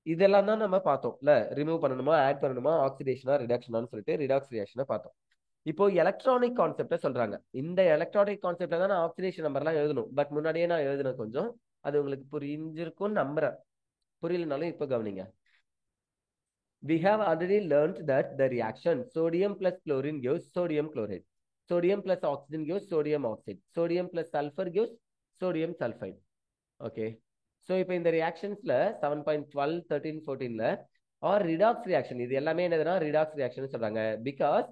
இதெல்லாம் தான் நம்ம பார்த்தோம் இல்ல, ரிமூவ் பண்ணணுமா ஆட் பண்ணணுமா ஆக்சிடேஷனா ரிடக்ஷனான்னு சொல்லிட்டு ரிடாக்ஸ் ரியாக்ஷனை பார்த்தோம். இப்போ எலக்ட்ரானிக் கான்செப்டை சொல்றாங்க. இந்த எலக்ட்ரானிக் கான்செப்ட்ல தான் நான் ஆக்சிடேஷன் நம்பர்லாம் எழுதணும். பட் முன்னாடியே நான் எழுதினேன் கொஞ்சம், அது உங்களுக்கு புரிஞ்சிருக்கும்னு நம்புறேன். புரியலனாலும் இப்போ கவனிங்க. We have already learned that the reaction sodium plus chlorine gives sodium chloride, sodium plus oxygen gives sodium oxide, sodium plus sulfur gives sodium sulfide. Okay, so இப்போ இந்த ரியாக்ஷன்ஸ்ல 7.12 13 14ல ஆர் ரிடாக்ஸ் ரியாக்ஷன், இது எல்லாமே என்னதுன்னா ரிடாக்ஸ் ரியாக்ஷன் சொல்றாங்க. Because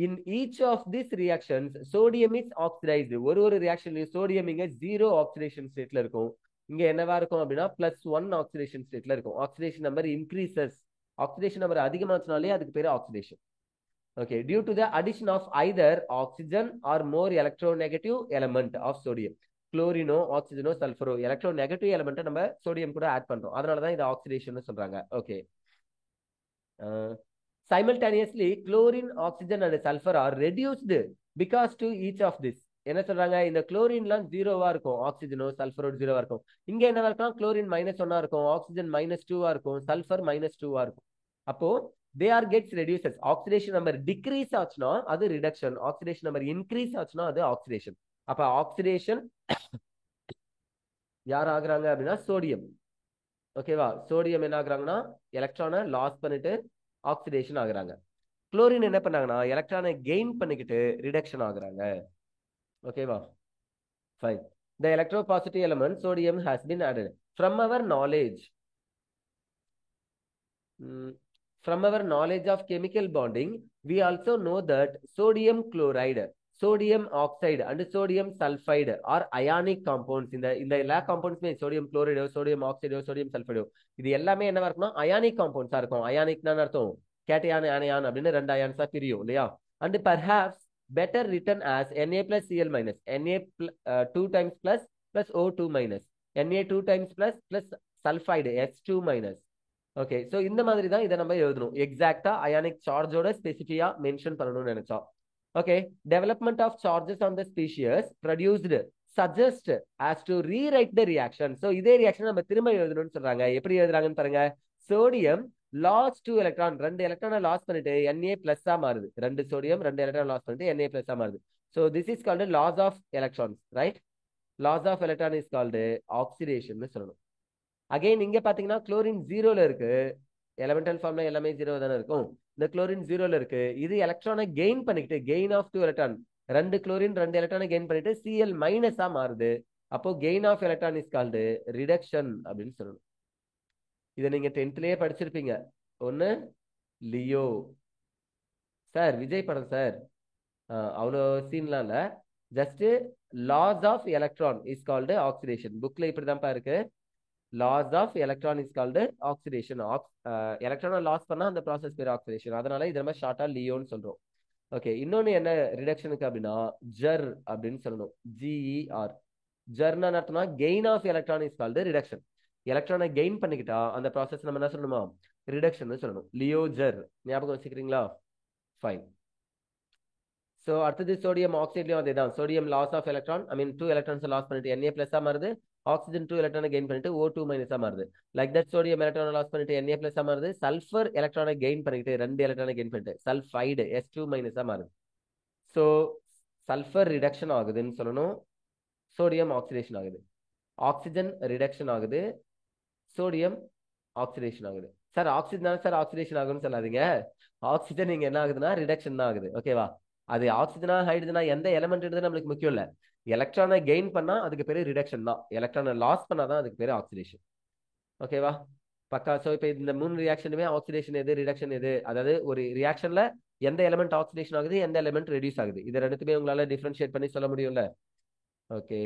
in each of these reactions sodium is oxidized. ஒரு ரியாக்ஷன்லயும் sodium இங்க 0 oxidation ஸ்டேட்ல இருக்கும், இங்க என்னவா இருக்கும் அப்படின்னா +1 ஆக்சிடேஷன் ஸ்டேட்ல இருக்கும். Oxidation number increases, oxidation number அதிகமாச்சுனாலே அதுக்கு பேரு oxidation. Okay, due to the addition of either oxygen or more electronegative element of sodium. குளோரினோ ஆக்சிஜனோ சல்ஃபரோ எலக்ட்ரோ நெகட்டிவ் எலிமெண்ட் நம்ம சோடியம் கூட ஆட் பண்றோம், அதனாலதான் இது ஆக்சிடேஷன் சொல்றாங்க. Okay, simultaneously chlorine, oxygen and sulfur are reduced because to each of this. என்ன சொல்றாங்க, இந்த குளோரின்லாம் ஜீரோவா இருக்கும், ஆக்சிஜனோ சல்ஃபரோ ஜீரோவா இருக்கும். இங்க என்னவா இருக்கும், குளோரின் -1 இருக்கும், ஆக்சிஜன் -2 இருக்கும், சல்ஃபர் -2 இருக்கும். அப்போ they are gets reduces. oxidation number decrease ஆச்சுனா அது reduction, oxidation number increase ஆச்சுனா அது oxidation. அப்ப oxidation யார் ஆகுறாங்க அப்படின்னா சோடியம். ஓகேவா, சோடியம் என்ன ஆகுறாங்கன்னா எலக்ட்ரானை லாஸ் பண்ணிட்டு ஆக்சிடேஷன் ஆகுறாங்க. குளோரின் என்ன பண்ணாங்கன்னா எலக்ட்ரானை கெயின் பண்ணிக்கிட்டு ரிடக்ஷன் ஆகுறாங்க. ஓகேவா, fine. The electropositive element sodium has been added. From our knowledge of chemical bonding, we also know that sodium chloride, sodium oxide and sodium sulfide are ionic compounds. இந்த எல்லா காம்பவுண்ட்ஸ்மே sodium chloride, sodium oxide, sodium sulfide இது எல்லாமே என்னவா இருக்கும்னா ionic காம்பவுண்ட்ஸா இருக்கும். அயானிக்னா அர்த்தம் cation அயனியான் அப்படின்னு ரெண்டு அயான்ஸா பிரியும் இல்லையா. and perhaps better written as Na plus Cl minus, Na 2 times plus O2 minus, Na 2 times plus sulfide H2 minus. Okay, so இந்த மாதிரி தான் இதை நம்ம எழுதணும். எக்ஸாக்டா அயானிக் சார்ஜோட ஸ்பெசிஃபியா மென்ஷன் பண்ணணும்னு நினைச்சோம். Okay, development of charges on the species produced suggest as to rewrite the reaction. So இதே ரியாக்ஷன் நம்ம திரும்ப எழுதணும்னு சொல்றாங்க. எப்படி எழுதுறாங்கன்னு பாருங்க. சோடியம் லாஸ் 2 எலக்ட்ரான், 2 எலக்ட்ரானை லாஸ் பண்ணிட்டு Na பிளஸ் மாறுது. 2 சோடியம் 2 எலக்ட்ரான் லாஸ் பண்ணிட்டு Na பிளஸ் மாறுது. So this is called loss of electrons, right? Loss of electron is called oxidation சொல்லணும். அகைன் இங்க பாத்தீங்கன்னா குளோரின் 0ல இருக்கு, எலமெண்டல் ஃபார்ம்ல எல்லாமே 0 தானே இருக்கும். இந்த குளோரின் 0ல இருக்கு, இது எலக்ட்ரானை கெயின் பண்ணிக்கிட்டு கெயின் ஆஃப் 2 எலக்ட்ரான், 2 குளோரின் 2 எலக்ட்ரானை கெயின் பண்ணிட்டு Cl மைனஸா மாறுது. அப்போ gain of electron is called reduction அப்படின்னு சொல்லணும். இதை நீங்க 10thலயே படிச்சிருப்பீங்க. ஒன்னு லியோ சார், விஜய் படம் சார், அவ்வளோ சீன்லாம் இல்ல, just loss of electron is called oxidation. புக்ல இப்படிதான்ப்பா இருக்கு. Loss of electron is called oxidation. எலக்ட்ரானை லாஸ் பண்ணா அந்த ப்ராசஸ் பேர் ஆக்சிடேஷன். அதனால இதை நம்ம ஷார்ட்டா லியோன்னு சொல்றோம். ஓகே, இன்னொன்னு என்ன ரிடக்ஷனுக்கு அப்படின்னா ஜர் அப்படின்னு சொல்லணும். ஜிஇஆர். ஜர்னா அர்த்தம்னா gain of electron is called reduction. எலக்ட்ரானை கெயின் பண்ணிக்கிட்டா அந்த ப்ராசஸ் நம்ம என்ன சொல்லணுமா, ரிடக்ஷன் சொல்லணும். லியோ ஜர் ஞாபகம் வச்சுக்கிறீங்களா? ஃபைன். ஸோ அடுத்தது சோடியம் ஆக்சைட்லயும் அதே தான். Sodium loss of electron, I mean 2 electrons loss பண்ணிட்டு Na பிளஸா மாறுது. ஆக்சிஜன் 2 எலக்ட்ரானை கெயின் பண்ணிட்டு O2 மைனஸா மாறுது. லைக் தட் சோடியம் எலக்ட்ரானை லாஸ் பண்ணிட்டு Na பிளஸா மாறுது. சல்ஃபர் எலக்ட்ரானை கெயின் பண்ணிட்டு 2 எலக்ட்ரானை கெயின் பண்ணிட்டு சல்ஃபைடு S2 மைனஸா மாறுது. ஸோ சல்ஃபர் ரிடக்ஷன் ஆகுதுன்னு சொல்லணும், சோடியம் ஆக்சிடேஷன் ஆகுது. ஆக்சிஜன் ரிடக்ஷன் ஆகுது, சோடியம் ஆக்சிடேஷன் ஆகுது. சார் ஆக்சிஜன் தான் சார் ஆக்சிடேஷன் ஆகுன்னு சொல்லாதீங்க. ஆக்சிஜன் இங்க என்ன ஆகுதுன்னா ரிடக்ஷன் தான் ஆகுது. ஓகேவா? அது ஆக்சிஜனா ஹைட்ரஜனா எந்த எலமெண்ட் நம்மளுக்கு முக்கியம் இல்ல. எலக்ட்ரானை கெயின் பண்ணா அதுக்கு பேரு ரிடக்ஷன் தான். எலக்ட்ரானை லாஸ் பண்ணாதான் அதுக்கு பேரு ஆக்சிடேஷன். ஓகேவா? பக்கா. ஸோ இப்போ இந்த 3 ரியாக்ஷனுமே ஆக்சிடேஷன் எது, ரிடக்ஷன் எது, அதாவது ஒரு ரியாக்ஷன்ல எந்த எலமெண்ட் ஆக்சிடேஷன் ஆகுது, எந்த எலமெண்ட் ரெடியூஸ் ஆகுது, இது ரெண்டுத்துமே உங்களால டிஃபரன்ஷியேட் பண்ணி சொல்ல முடியும்ல? Okay.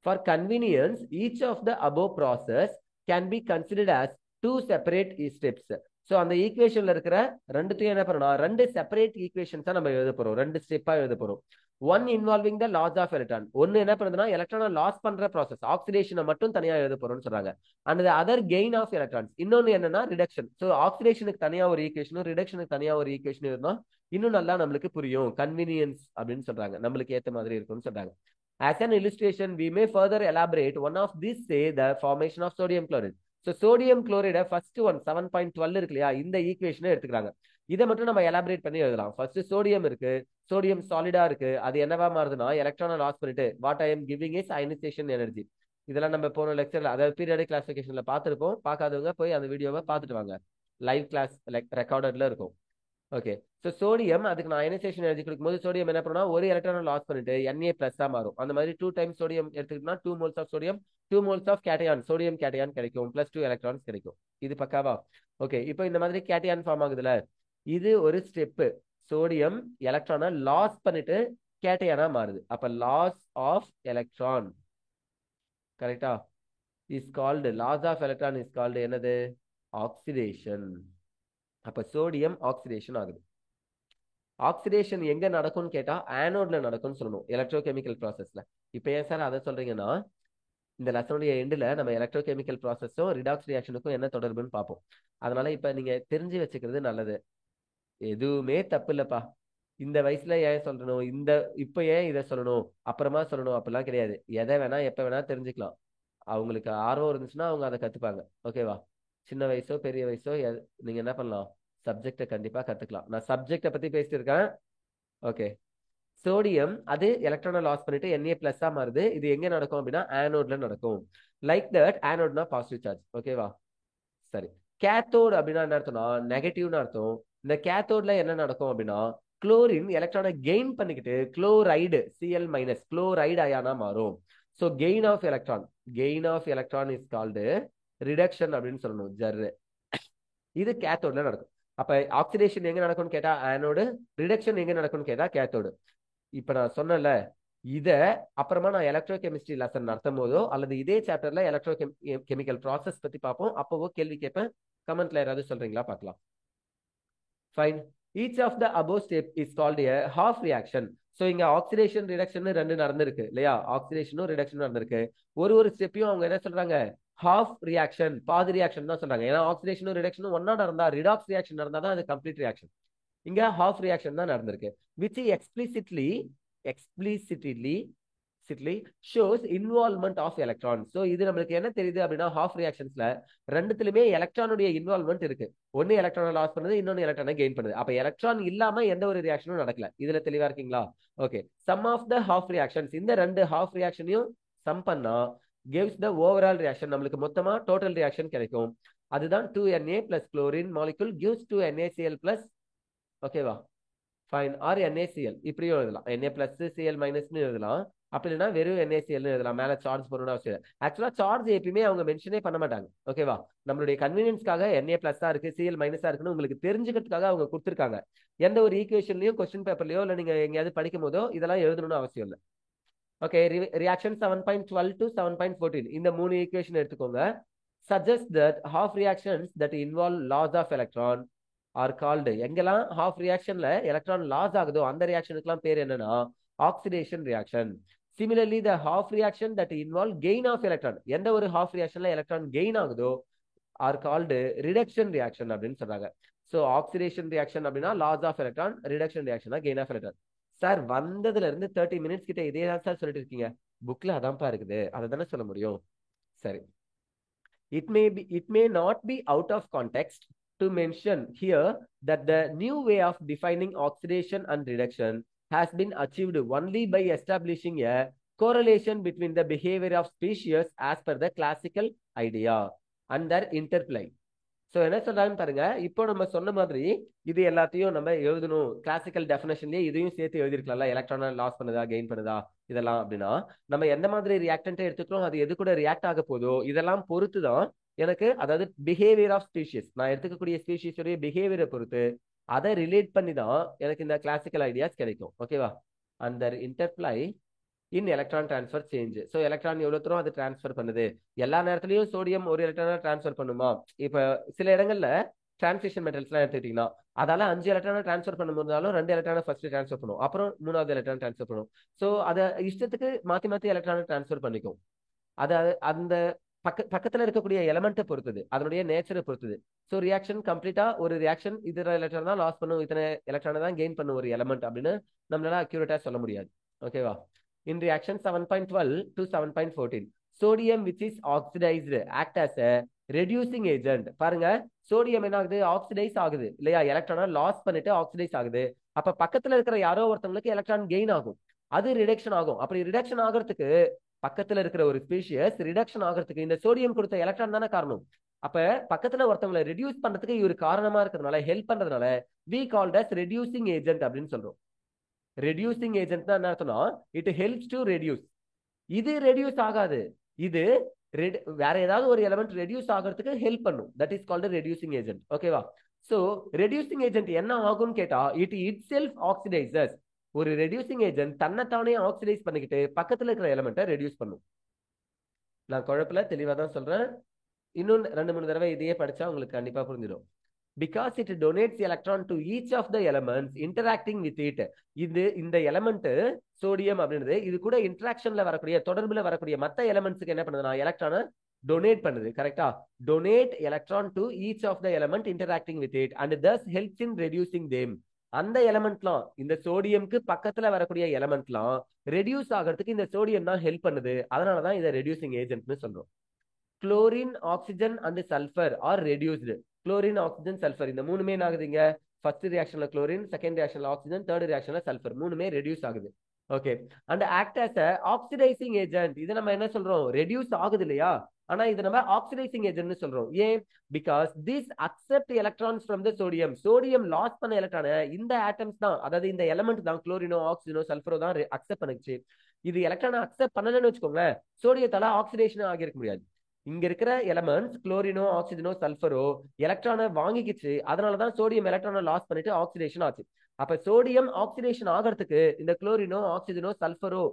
For convenience, each of the above process can be considered as 2 separate steps. So அந்த ஈக்குவேஷன்ல இருக்கிற ரெண்டுத்தையும் என்ன பண்ணணும், 2 செப்பரேட் ஈக்குவேஷன்ஸா நம்ம எழுத போறோம், 2 ஸ்டெப்பா எழுத போறோம். One involving the loss of electron. ஒன்னு என்ன பண்ணுதுன்னா எலக்ட்ரானை லாஸ் பண்ற ப்ராசஸ், ஆக்சிடேஷனை மட்டும் தனியா எழுத போறோம்னு சொல்றாங்க. And other gain of electrons. இன்னொன்னு என்னன்னா ரிடக்ஷன். ஸோ ஆக்சிடேஷனுக்கு தனியா ஒரு ஈக்குவேஷனும் ரிடக்ஷனுக்கு தனியா ஒரு ஈக்குவேஷன் இருந்தா இன்னும் நல்லா நம்மளுக்கு புரியும். கன்வீனியன்ஸ் அப்படின்னு சொல்றாங்க, நம்மளுக்கு ஏத்த மாதிரி இருக்கும்னு சொல்றாங்க. As an illustration, we may further elaborate one of these, say the formation of sodium chloride. So sodium chloride first one 7.12 இருக்கு இல்லையா, இந்த ஈக்குவேஷனை எடுத்துக்கிறாங்க. இதை மட்டும் நம்ம எலாபரேட் பண்ணி எழுதலாம். ஃபர்ஸ்ட் சோடியம் இருக்கு, சோடியம் சாலிடா இருக்கு, அது என்னவா மாறுதுன்னா எலக்ட்ரானை லாஸ் பண்ணிட்டு what I am giving is ionisation energy. இதெல்லாம் நம்ம போன லெக்சர்ல, அதாவது பீரியாடிக் கிளாசிஃபிகேஷன்ல பார்த்துருப்போம். பார்க்காதவங்க போய் அந்த வீடியோவை பார்த்துட்டு வாங்க, லைவ் கிளாஸ் ரெக்கார்டர்ல இருக்கும். ஓகே. ஸோ சோடியம் அதுக்கு நான் அயனைசேஷன் எனர்ஜி கொடுக்கும்போது சோடியம் என்ன பண்ணா ஒரு எலக்ட்ரானை லாஸ் பண்ணிட்டு Na பிளஸா மாறும். அந்த மாதிரி 2 டைம்ஸ் சோடியம் எடுத்துக்கிட்டோம்னா 2 moles of sodium, 2 moles of cation, sodium cation கிடைக்கும், பிளஸ் 2 எலக்ட்ரான்ஸ் கிடைக்கும். இது பக்காவா? ஓகே. இப்போ இந்த மாதிரி கேட்டையான் ஃபார்ம் ஆகுதுல, இது ஒரு ஸ்டெப்பு. சோடியம் எலக்ட்ரானை லாஸ் பண்ணிட்டு கேட்டையானா மாறுது. அப்ப லாஸ் ஆஃப் எலக்ட்ரான், கரெக்டா, is called loss of electron is called என்னது, ஆக்சிடேஷன். அப்ப சோடியம் ஆக்சிடேஷன் ஆகுது. ஆக்சிடேஷன் எங்க நடக்கும்னு கேட்டா ஆனோட்ல நடக்கும்னு சொல்லணும், எலக்ட்ரோகெமிக்கல் ப்ராசஸ்ல. இப்ப ஏன் சார் அதை சொல்றீங்கன்னா, இந்த லெசனுடைய எண்டுல நம்ம எலக்ட்ரோகெமிக்கல் ப்ராசஸும் ரிடாக்ஸ் ரியாக்ஷனுக்கும் என்ன தொடர்புன்னு பார்ப்போம். அதனால இப்ப நீங்க தெரிஞ்சு வச்சுக்கிறது நல்லது. எதுவுமே தப்பு இல்லப்பா. இந்த வயசுல ஏன் சொல்லணும், இப்ப ஏன் இதை சொல்லணும் அப்புறமா சொல்லணும் அப்படிலாம் கிடையாது. எதை வேணா எப்ப வேணா தெரிஞ்சுக்கலாம். அவங்களுக்கு ஆர்வம் இருந்துச்சுன்னா அவங்க அதை கத்துப்பாங்க. ஓகேவா? சின்ன வயசோ பெரிய வயசோ நீங்க என்ன பண்ணலாம், சப்ஜெக்டை கண்டிப்பா கத்துக்கலாம். நான் சப்ஜெக்டை பத்தி பேசிட்டு இருக்கேன். ஓகே. சோடியம் அது எலக்ட்ரானை லாஸ் பண்ணிட்டு Na பிளஸ்ஸா மாறுது. இது எங்க நடக்கும் அப்படின்னா ஆனோட்ல நடக்கும். லைக் தட் ஆனோட்னா பாசிட்டிவ் சார்ஜ். ஓகேவா? சரி. கேத்தோடு அப்படின்னா என்ன அர்த்தம்னா நெகட்டிவ்னு அர்த்தம். இந்த கேத்தோட்ல என்ன நடக்கும் அப்படின்னா குளோரின் எலக்ட்ரானை கெயின் பண்ணிக்கிட்டு குளோரைடு Cl மைனஸ் குளோரைடு அயானா மாறும். So gain of electron is called reduction அப்படின்னு சொல்லணும், ஜர்ரு. இது கேத்தோட்ல நடக்கும். அப்ப ஆக்சிடேஷன் எங்க நடக்கும்னு கேட்டா ஆனோடு, ரிடக்ஷன் எங்க நடக்கும்னு கேட்டா கேத்தோடு. இப்ப நான் சொன்னல, இத அப்புறமா நான் எலக்ட்ரோ கெமிஸ்ட்ரி லெசன் நடத்தும் போதோ அல்லது இதே சாப்டர்ல எலக்ட்ரோ கெமிக்கல் ப்ராசஸ் பத்தி பார்ப்போம். அப்பவோ கேள்வி கேட்பேன், கமெண்ட்ல யாராவது சொல்றீங்களா பார்க்கலாம். Fine. Each of the above step is called a half reaction. So இங்க ஆக்சிடேஷன் ரிடக்ஷன் 2 நடந்திருக்கு இல்லையா, ஆக்சிடேஷனும் ரிடக்ஷனும் நடந்திருக்கு. ஒரு ஸ்டெப்பையும் அவங்க என்ன சொல்றாங்க, ஹாஃப் ரியாக்ஷன், பாதி ரியாக்ஷன் தான் சொல்றாங்க. ஏன்னா ஆக்சிடேஷனும் ரிடக்ஷனும் ஒன்னா நடந்தா, ரிடாக்ஸ் ரியாக்ஷன் நடந்தா தான் அது கம்ப்ளீட் ரியாக்ஷன். இங்க ஹாஃப் ரியாக்ஷன் தான் நடந்திருக்கு. which explicitly shows involvement of electrons. so இது நம்மளுக்கு என்ன தெரியுது அப்படின்னா ஹாஃப் ரியாக்ஷன்ஸ்ல ரெண்டுத்துலயுமே எலக்ட்ரானுடைய இன்வால்வ்மெண்ட் இருக்கு. ஒன்னு எலக்ட்ரானை லாஸ் பண்ணுது, இன்னொன்னு எலக்ட்ரானை கெயின் பண்ணுது. அப்ப எலக்ட்ரான் இல்லாம எந்த ஒரு ரியாக்ஷனும் நடக்கல. இதுல தெளிவா இருக்கீங்களா? Okay. Sum of the half reactions, இந்த 2 ஹாஃப் ரியாக்ஷனையும் சம் பண்ணா gives the overall reaction, நம்மளுக்கு மொத்தமா டோட்டல் ரியாக்ஷன் கிடைக்கும். அதுதான் 2Na plus chlorine molecule gives 2NaCl plus. ஓகேவா? ஃபைன். ஆர் NaCl இப்படியும் எழுதலாம், Na பிளஸ் Cl மைனஸ்னு எழுதலாம். அப்படி இல்லைன்னா வெறும் NaCl எழுதலாம். மேல சார்ஜ் பண்ணணும் அவசியம். ஆக்சுவலா சார்ஜ் எப்பயுமே அவங்க மென்ஷனே பண்ண மாட்டாங்க. ஓகேவா? நம்மளுடைய கன்வீனியன்ஸ்க்காக Na பிளஸ்ஸா இருக்கு, Cl மைனஸா இருக்குன்னு உங்களுக்கு தெரிஞ்சுக்கிறதுக்காக அவங்க கொடுத்துருக்காங்க. எந்த ஒரு ஈக்குவேஷன்லயும் கொஸ்டின் பேப்பர்லயோ இல்ல நீங்க எங்கேயாவது படிக்கும் போதோ இதெல்லாம் எழுதணும்னு அவசியம் இல்லை. ஓகே. ரியாக்ஷன் 7.12 to 7.14 இந்த 3 ஈக்குவேஷன் எடுத்துக்கோங்க. suggest that half reactions that involve loss of electron are called எங்கெல்லாம் ஹாஃப் ரியாக்ஷன்ல எலக்ட்ரான் லாஸ் ஆகுதோ அந்த ரியாக்ஷனுக்குலாம் பேர் என்னன்னா oxidation reaction. Similarly the half reaction that involve gain of electron, எந்த ஒரு ஹாஃப் ரியாக்ஷன்ல எலக்ட்ரான் கெயின் ஆகுதோ ஆர் கால்டு ரிடக்ஷன் ரியாக்ஷன் அப்படின்னு சொல்றாங்க. ஸோ ஆக்சிடேஷன் ரியாக்ஷன் அப்படின்னா லாஸ் ஆஃப் எலக்ட்ரான், ரிடக்ஷன் ரியாக்ஷனா கெயின் ஆஃப் எலக்ட்ரான். சார் வந்ததுல இருந்து 30 மினிட்ஸ் கிட்ட இதே தான் சார் சொல்லிட்டு இருக்கீங்க, புக்ல அதான்ப்பா இருக்குது, அதை தானே சொல்ல முடியும். சரி, it may not be out of context to mention here that the new way of defining oxidation and reduction has been achieved only by establishing a correlation between the behavior of species as per the classical idea and their interplay. So என்ன சொல்றாங்கன்னு பாருங்க, இப்போ நம்ம சொன்ன மாதிரி இது எல்லாத்தையும் நம்ம எழுதணும், கிளாசிக்கல் டெஃபினேஷன்லயே இதையும் சேர்த்து எழுதிருக்கலாம்ல, எலக்ட்ரானை லாஸ் பண்ணுதா கெயின் பண்ணுதா இதெல்லாம். அப்படின்னா நம்ம எந்த மாதிரி ரியாக்டன்ட்டை எடுத்துக்கிறோம், அது எது கூட ரியாக்ட் ஆக போதோ இதெல்லாம் பொறுத்து தான் எனக்கு, அதாவது பிஹேவியர் ஆஃப் ஸ்பீஷிஸ், நான் எடுத்துக்கக்கூடிய ஸ்பீஷிஸோடைய பிஹேவியரை பொறுத்து அதை ரிலேட் பண்ணி தான் எனக்கு இந்த கிளாசிக்கல் ஐடியாஸ் கிடைக்கும். ஓகேவா? அந்த interplay in electron transfer change. So electron எவ்வளவு தூரம் அது டிரான்ஸ்ஃபர் பண்ணுது, எல்லா நேரத்துலையும் சோடியம் ஒரு எலக்ட்ரானா டிரான்ஸ்ஃபர் பண்ணுமா? இப்போ சில இடங்கள்ல டிரான்சிஷன் மெட்டல்ஸ்லாம் எடுத்துக்கிட்டீங்கன்னா அதால 5 எலக்ட்ரானை டிரான்ஸ்ஃபர் பண்ணும்போதாலும் 2 எலக்ட்ரானை ஃபர்ஸ்ட் டிரான்ஸ்ஃபர் பண்ணும், அப்புறம் 3வது எலக்ட்ரான் டிரான்ஸ்ஃபர் பண்ணும். ஸோ அதை இஷ்டத்துக்கு மாத்தி மாத்தி எலக்ட்ரானை டிரான்ஸ்ஃபர் பண்ணிக்கும். அது அந்த பக்கத்துல இருக்கக்கூடிய எலமெண்ட்டை பொறுத்தது, அதனுடைய நேச்சரை பொறுத்தது. ஸோ ரியாக்ஷன் கம்ப்ளீட்டா ஒரு ரியாக்ஷன் இத்தனை எலக்ட்ரான் தான் லாஸ் பண்ணும், இத்தனை எலக்ட்ரானை தான் கெயின் பண்ணும் ஒரு எலமெண்ட் அப்படின்னு நம்மளால அக்யூரேட்டா சொல்ல முடியாது. ஓகேவா? In reaction 7.12 to 7.14, sodium which is oxidized act as a reducing agent. பாருங்க, சோடியம் என்ன ஆகுது, ஆக்சிடைஸ் ஆகுது இல்லையா, எலக்ட்ரானை லாஸ் பண்ணிட்டு ஆக்சிடைஸ் ஆகுது. அப்ப பக்கத்துல இருக்கிற யாரோ ஒருத்தவங்களுக்கு எலக்ட்ரான் கெயின் ஆகும், அது ரிடக்ஷன் ஆகும். அப்படி ரிடக்ஷன் ஆகிறதுக்கு பக்கத்துல இருக்கிற ஒரு ஸ்பீஷியஸ் ரிடக்ஷன் ஆகிறதுக்கு இந்த சோடியம் கொடுத்த எலக்ட்ரான் தானே காரணம். அப்ப பக்கத்துல ஒருத்தவங்களை ரெடியூஸ் பண்றதுக்கு இவர் காரணமா இருக்கிறதுனால, ஹெல்ப் பண்றதுனால we called as reducing agent அப்படின்னு சொல்றோம். ரெடியூசிங் ஏஜென்ட் தான் என்ன அர்த்தம்னா, இட் ஹெல்ப்ஸ் டு ரெடியூஸ். இது ரெடியூஸ் ஆகாது, இது வேற ஏதாவது ஒரு எலிமெண்ட் ரெடியூஸ் ஆகிறதுக்கு ஹெல்ப் பண்ணும், that is called reducing agent. ஓகேவா? சோ ரெடியூசிங் ஏஜென்ட் என்ன ஆகும்னு கேட்டா, இட் செல்ஃப் ஆக்சிடைசஸ். ஒரு ரெடியூசிங் ஏஜென்ட் தன்னைத்தானே ஆக்சிடைஸ் பண்ணிக்கிட்டு பக்கத்துல இருக்கிற எலிமெண்ட்டை ரெடியூஸ் பண்ணும். நான் குழப்பல, தெளிவா தான் சொல்றேன். இன்னும் 2-3 தடவை இதையே படிச்சா உங்களுக்கு கண்டிப்பா புரிஞ்சிடும். Because it donates electron to each of the elements interacting with it. இந்த எலமெண்ட் சோடியம் அப்படின்றது இது கூட இன்டராக்ஷன்ல வரக்கூடிய, தொடர்புல வரக்கூடிய மத்த எலமெண்ட்ஸ்க்கு என்ன பண்ணுதுன்னா எலக்ட்ரானை டொனேட் பண்ணுது. கரெக்டா? Donate electron to each of the element interacting with it and thus helps in reducing them. அந்த எலமெண்ட்லாம், இந்த சோடியம்க்கு பக்கத்துல வரக்கூடிய எலமெண்ட்லாம் ரெடியூஸ் ஆகிறதுக்கு இந்த சோடியம் தான் ஹெல்ப் பண்ணுது. அதனாலதான் இதை ரெடியூசிங் ஏஜென்ட்னு சொல்றோம். Chlorine, oxygen and sulphur are reduced. Chlorine, oxygen, sulphur இந்த மூணுமே என்ன ஆகுதுங்க, ஃபர்ஸ்ட் ரியாக்ஷன்ல குளோரின், செகண்ட் ரியாக்ஷன்ல ஆக்சிஜன், தேர்ட் ரியாக்ஷன்ல சல்ஃபர், மூணுமே ரெடியூஸ் ஆகுது. Okay, and act as a oxidising agent. இது நம்ம என்ன சொல்றோம், ரெடியூஸ் ஆகுது இல்லையா, ஆனா இது நம்ம ஆக்சிடைசிங் ஏஜென்ட்னு சொல்றோம். ஏன்? Because this accept electrons from the sodium. Sodium loss பண்ண எலக்ட்ரானை இந்த ஆட்டம்ஸ் தான், அதாவது இந்த எலமெண்ட் தான், குளோரினோ ஆக்சிஜனோ சல்ஃபரோ தான் அக்செப்ட் பண்ணுச்சு. இது எலக்ட்ரானை அக்செப்ட் பண்ணலன்னு வச்சுக்கோங்களேன், சோடியத்தால ஆக்சிடேஷன் ஆகியிருக்க முடியாது. இங்க இருக்கிற எலமெண்ட்ஸ் குளோரினோ ஆக்சிஜனோ சல்ஃபரோ எலக்ட்ரானை வாங்கிக்கிச்சு, அதனாலதான் சோடியம் எலக்ட்ரானை லாஸ் பண்ணிட்டு ஆக்சிடேஷன் ஆச்சு. அப்ப சோடியம் ஆக்சிடேஷன் ஆகிறதுக்கு இந்த குளோரினோ ஆக்சிஜனோ சல்ஃபரோ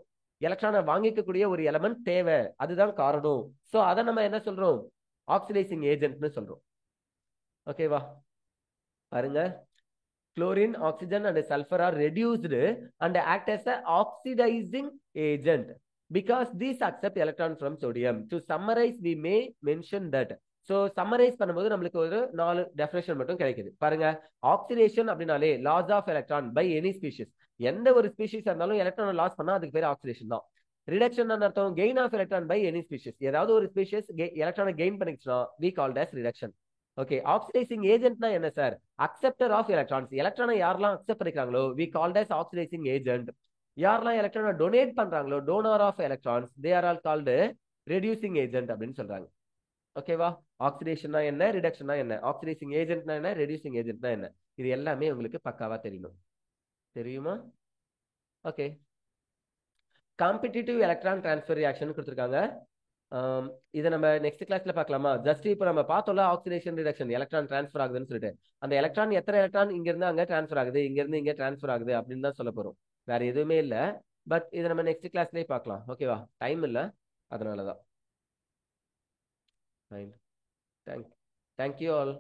எலக்ட்ரானை வாங்கிக்கக்கூடிய ஒரு எலமெண்ட் தேவை, அதுதான் காரணம். சோ அதை நம்ம என்ன சொல்றோம், ஆக்சிடைசிங் ஏஜென்ட்னு சொல்றோம். ஓகேவா? பாருங்க, chlorine, oxygen and sulfur are reduced and act as a oxidizing agent because these accept electron from sodium. To summarize, we may mention that. So summarize பண்ணும்போது நம்மளுக்கு ஒரு 4 definition மட்டும் கிடைக்குது. பாருங்க, ஆக்சிடேஷன் அப்படினாலே loss of electron by any species. எந்த ஒரு species இருந்தாலும் எலக்ட்ரானை லாஸ் பண்ணா அதுக்கு பேர் ஆக்சிடேஷன் தான். ரிடக்ஷன் அர்த்தம் gain of electron by any species. ஏதாவது ஒரு ஸ்பீஷிஸ் எலக்ட்ரானை கெயின் பண்ணிச்சுன்னா we called as reduction. Okay, oxidising ஏஜென்ட்னா என்ன சார்? Acceptor of electrons. எலக்ட்ரானை யாரெல்லாம் அக்செப்ட் பண்ணிக்கிறாங்களோ we called as oxidising agent. யாரெல்லாம் எலக்ட்ரானை டொனேட் பண்றாங்களோ, donor of electrons, they are all called reducing agent அப்படின்னு சொல்றாங்க. ஓகேவா? ஆக்சிடேஷன்னா என்ன, ரிடக்ஷன்னா என்ன, ஆக்சிடைசிங் ஏஜென்ட்னா என்ன, ரெடியூசிங் ஏஜென்ட்னா என்ன, இது எல்லாமே உங்களுக்கு பக்காவா தெரியணும். தெரியுமா? Okay, competitive electron transfer reaction கொடுத்துருக்காங்க. இதை நம்ம நெக்ஸ்ட் கிளாஸ்ல பார்க்கலாமா? ஜஸ்ட் இப்போ நம்ம பார்த்தோம்ல, ஆக்சிடேஷன் ரிடக்ஷன், எலக்ட்ரான் டிரான்ஸ்ஃபர் ஆகுதுன்னு சொல்லிட்டு, அந்த எலக்ட்ரான் எத்தனை எலக்ட்ரான் இங்க இருந்து அங்க டிரான்ஸ்ஃபர் ஆகுது, இங்க இருந்து இங்க டிரான்ஸ்ஃபர் ஆகுது அப்படின்னு தான் சொல்ல போறோம், வேற எதுவுமே இல்லை. பட் இதை நம்ம நெக்ஸ்ட் கிளாஸ்லயே பார்க்கலாம். ஓகேவா? டைம் இல்லை, அதனாலதான். Thank you all.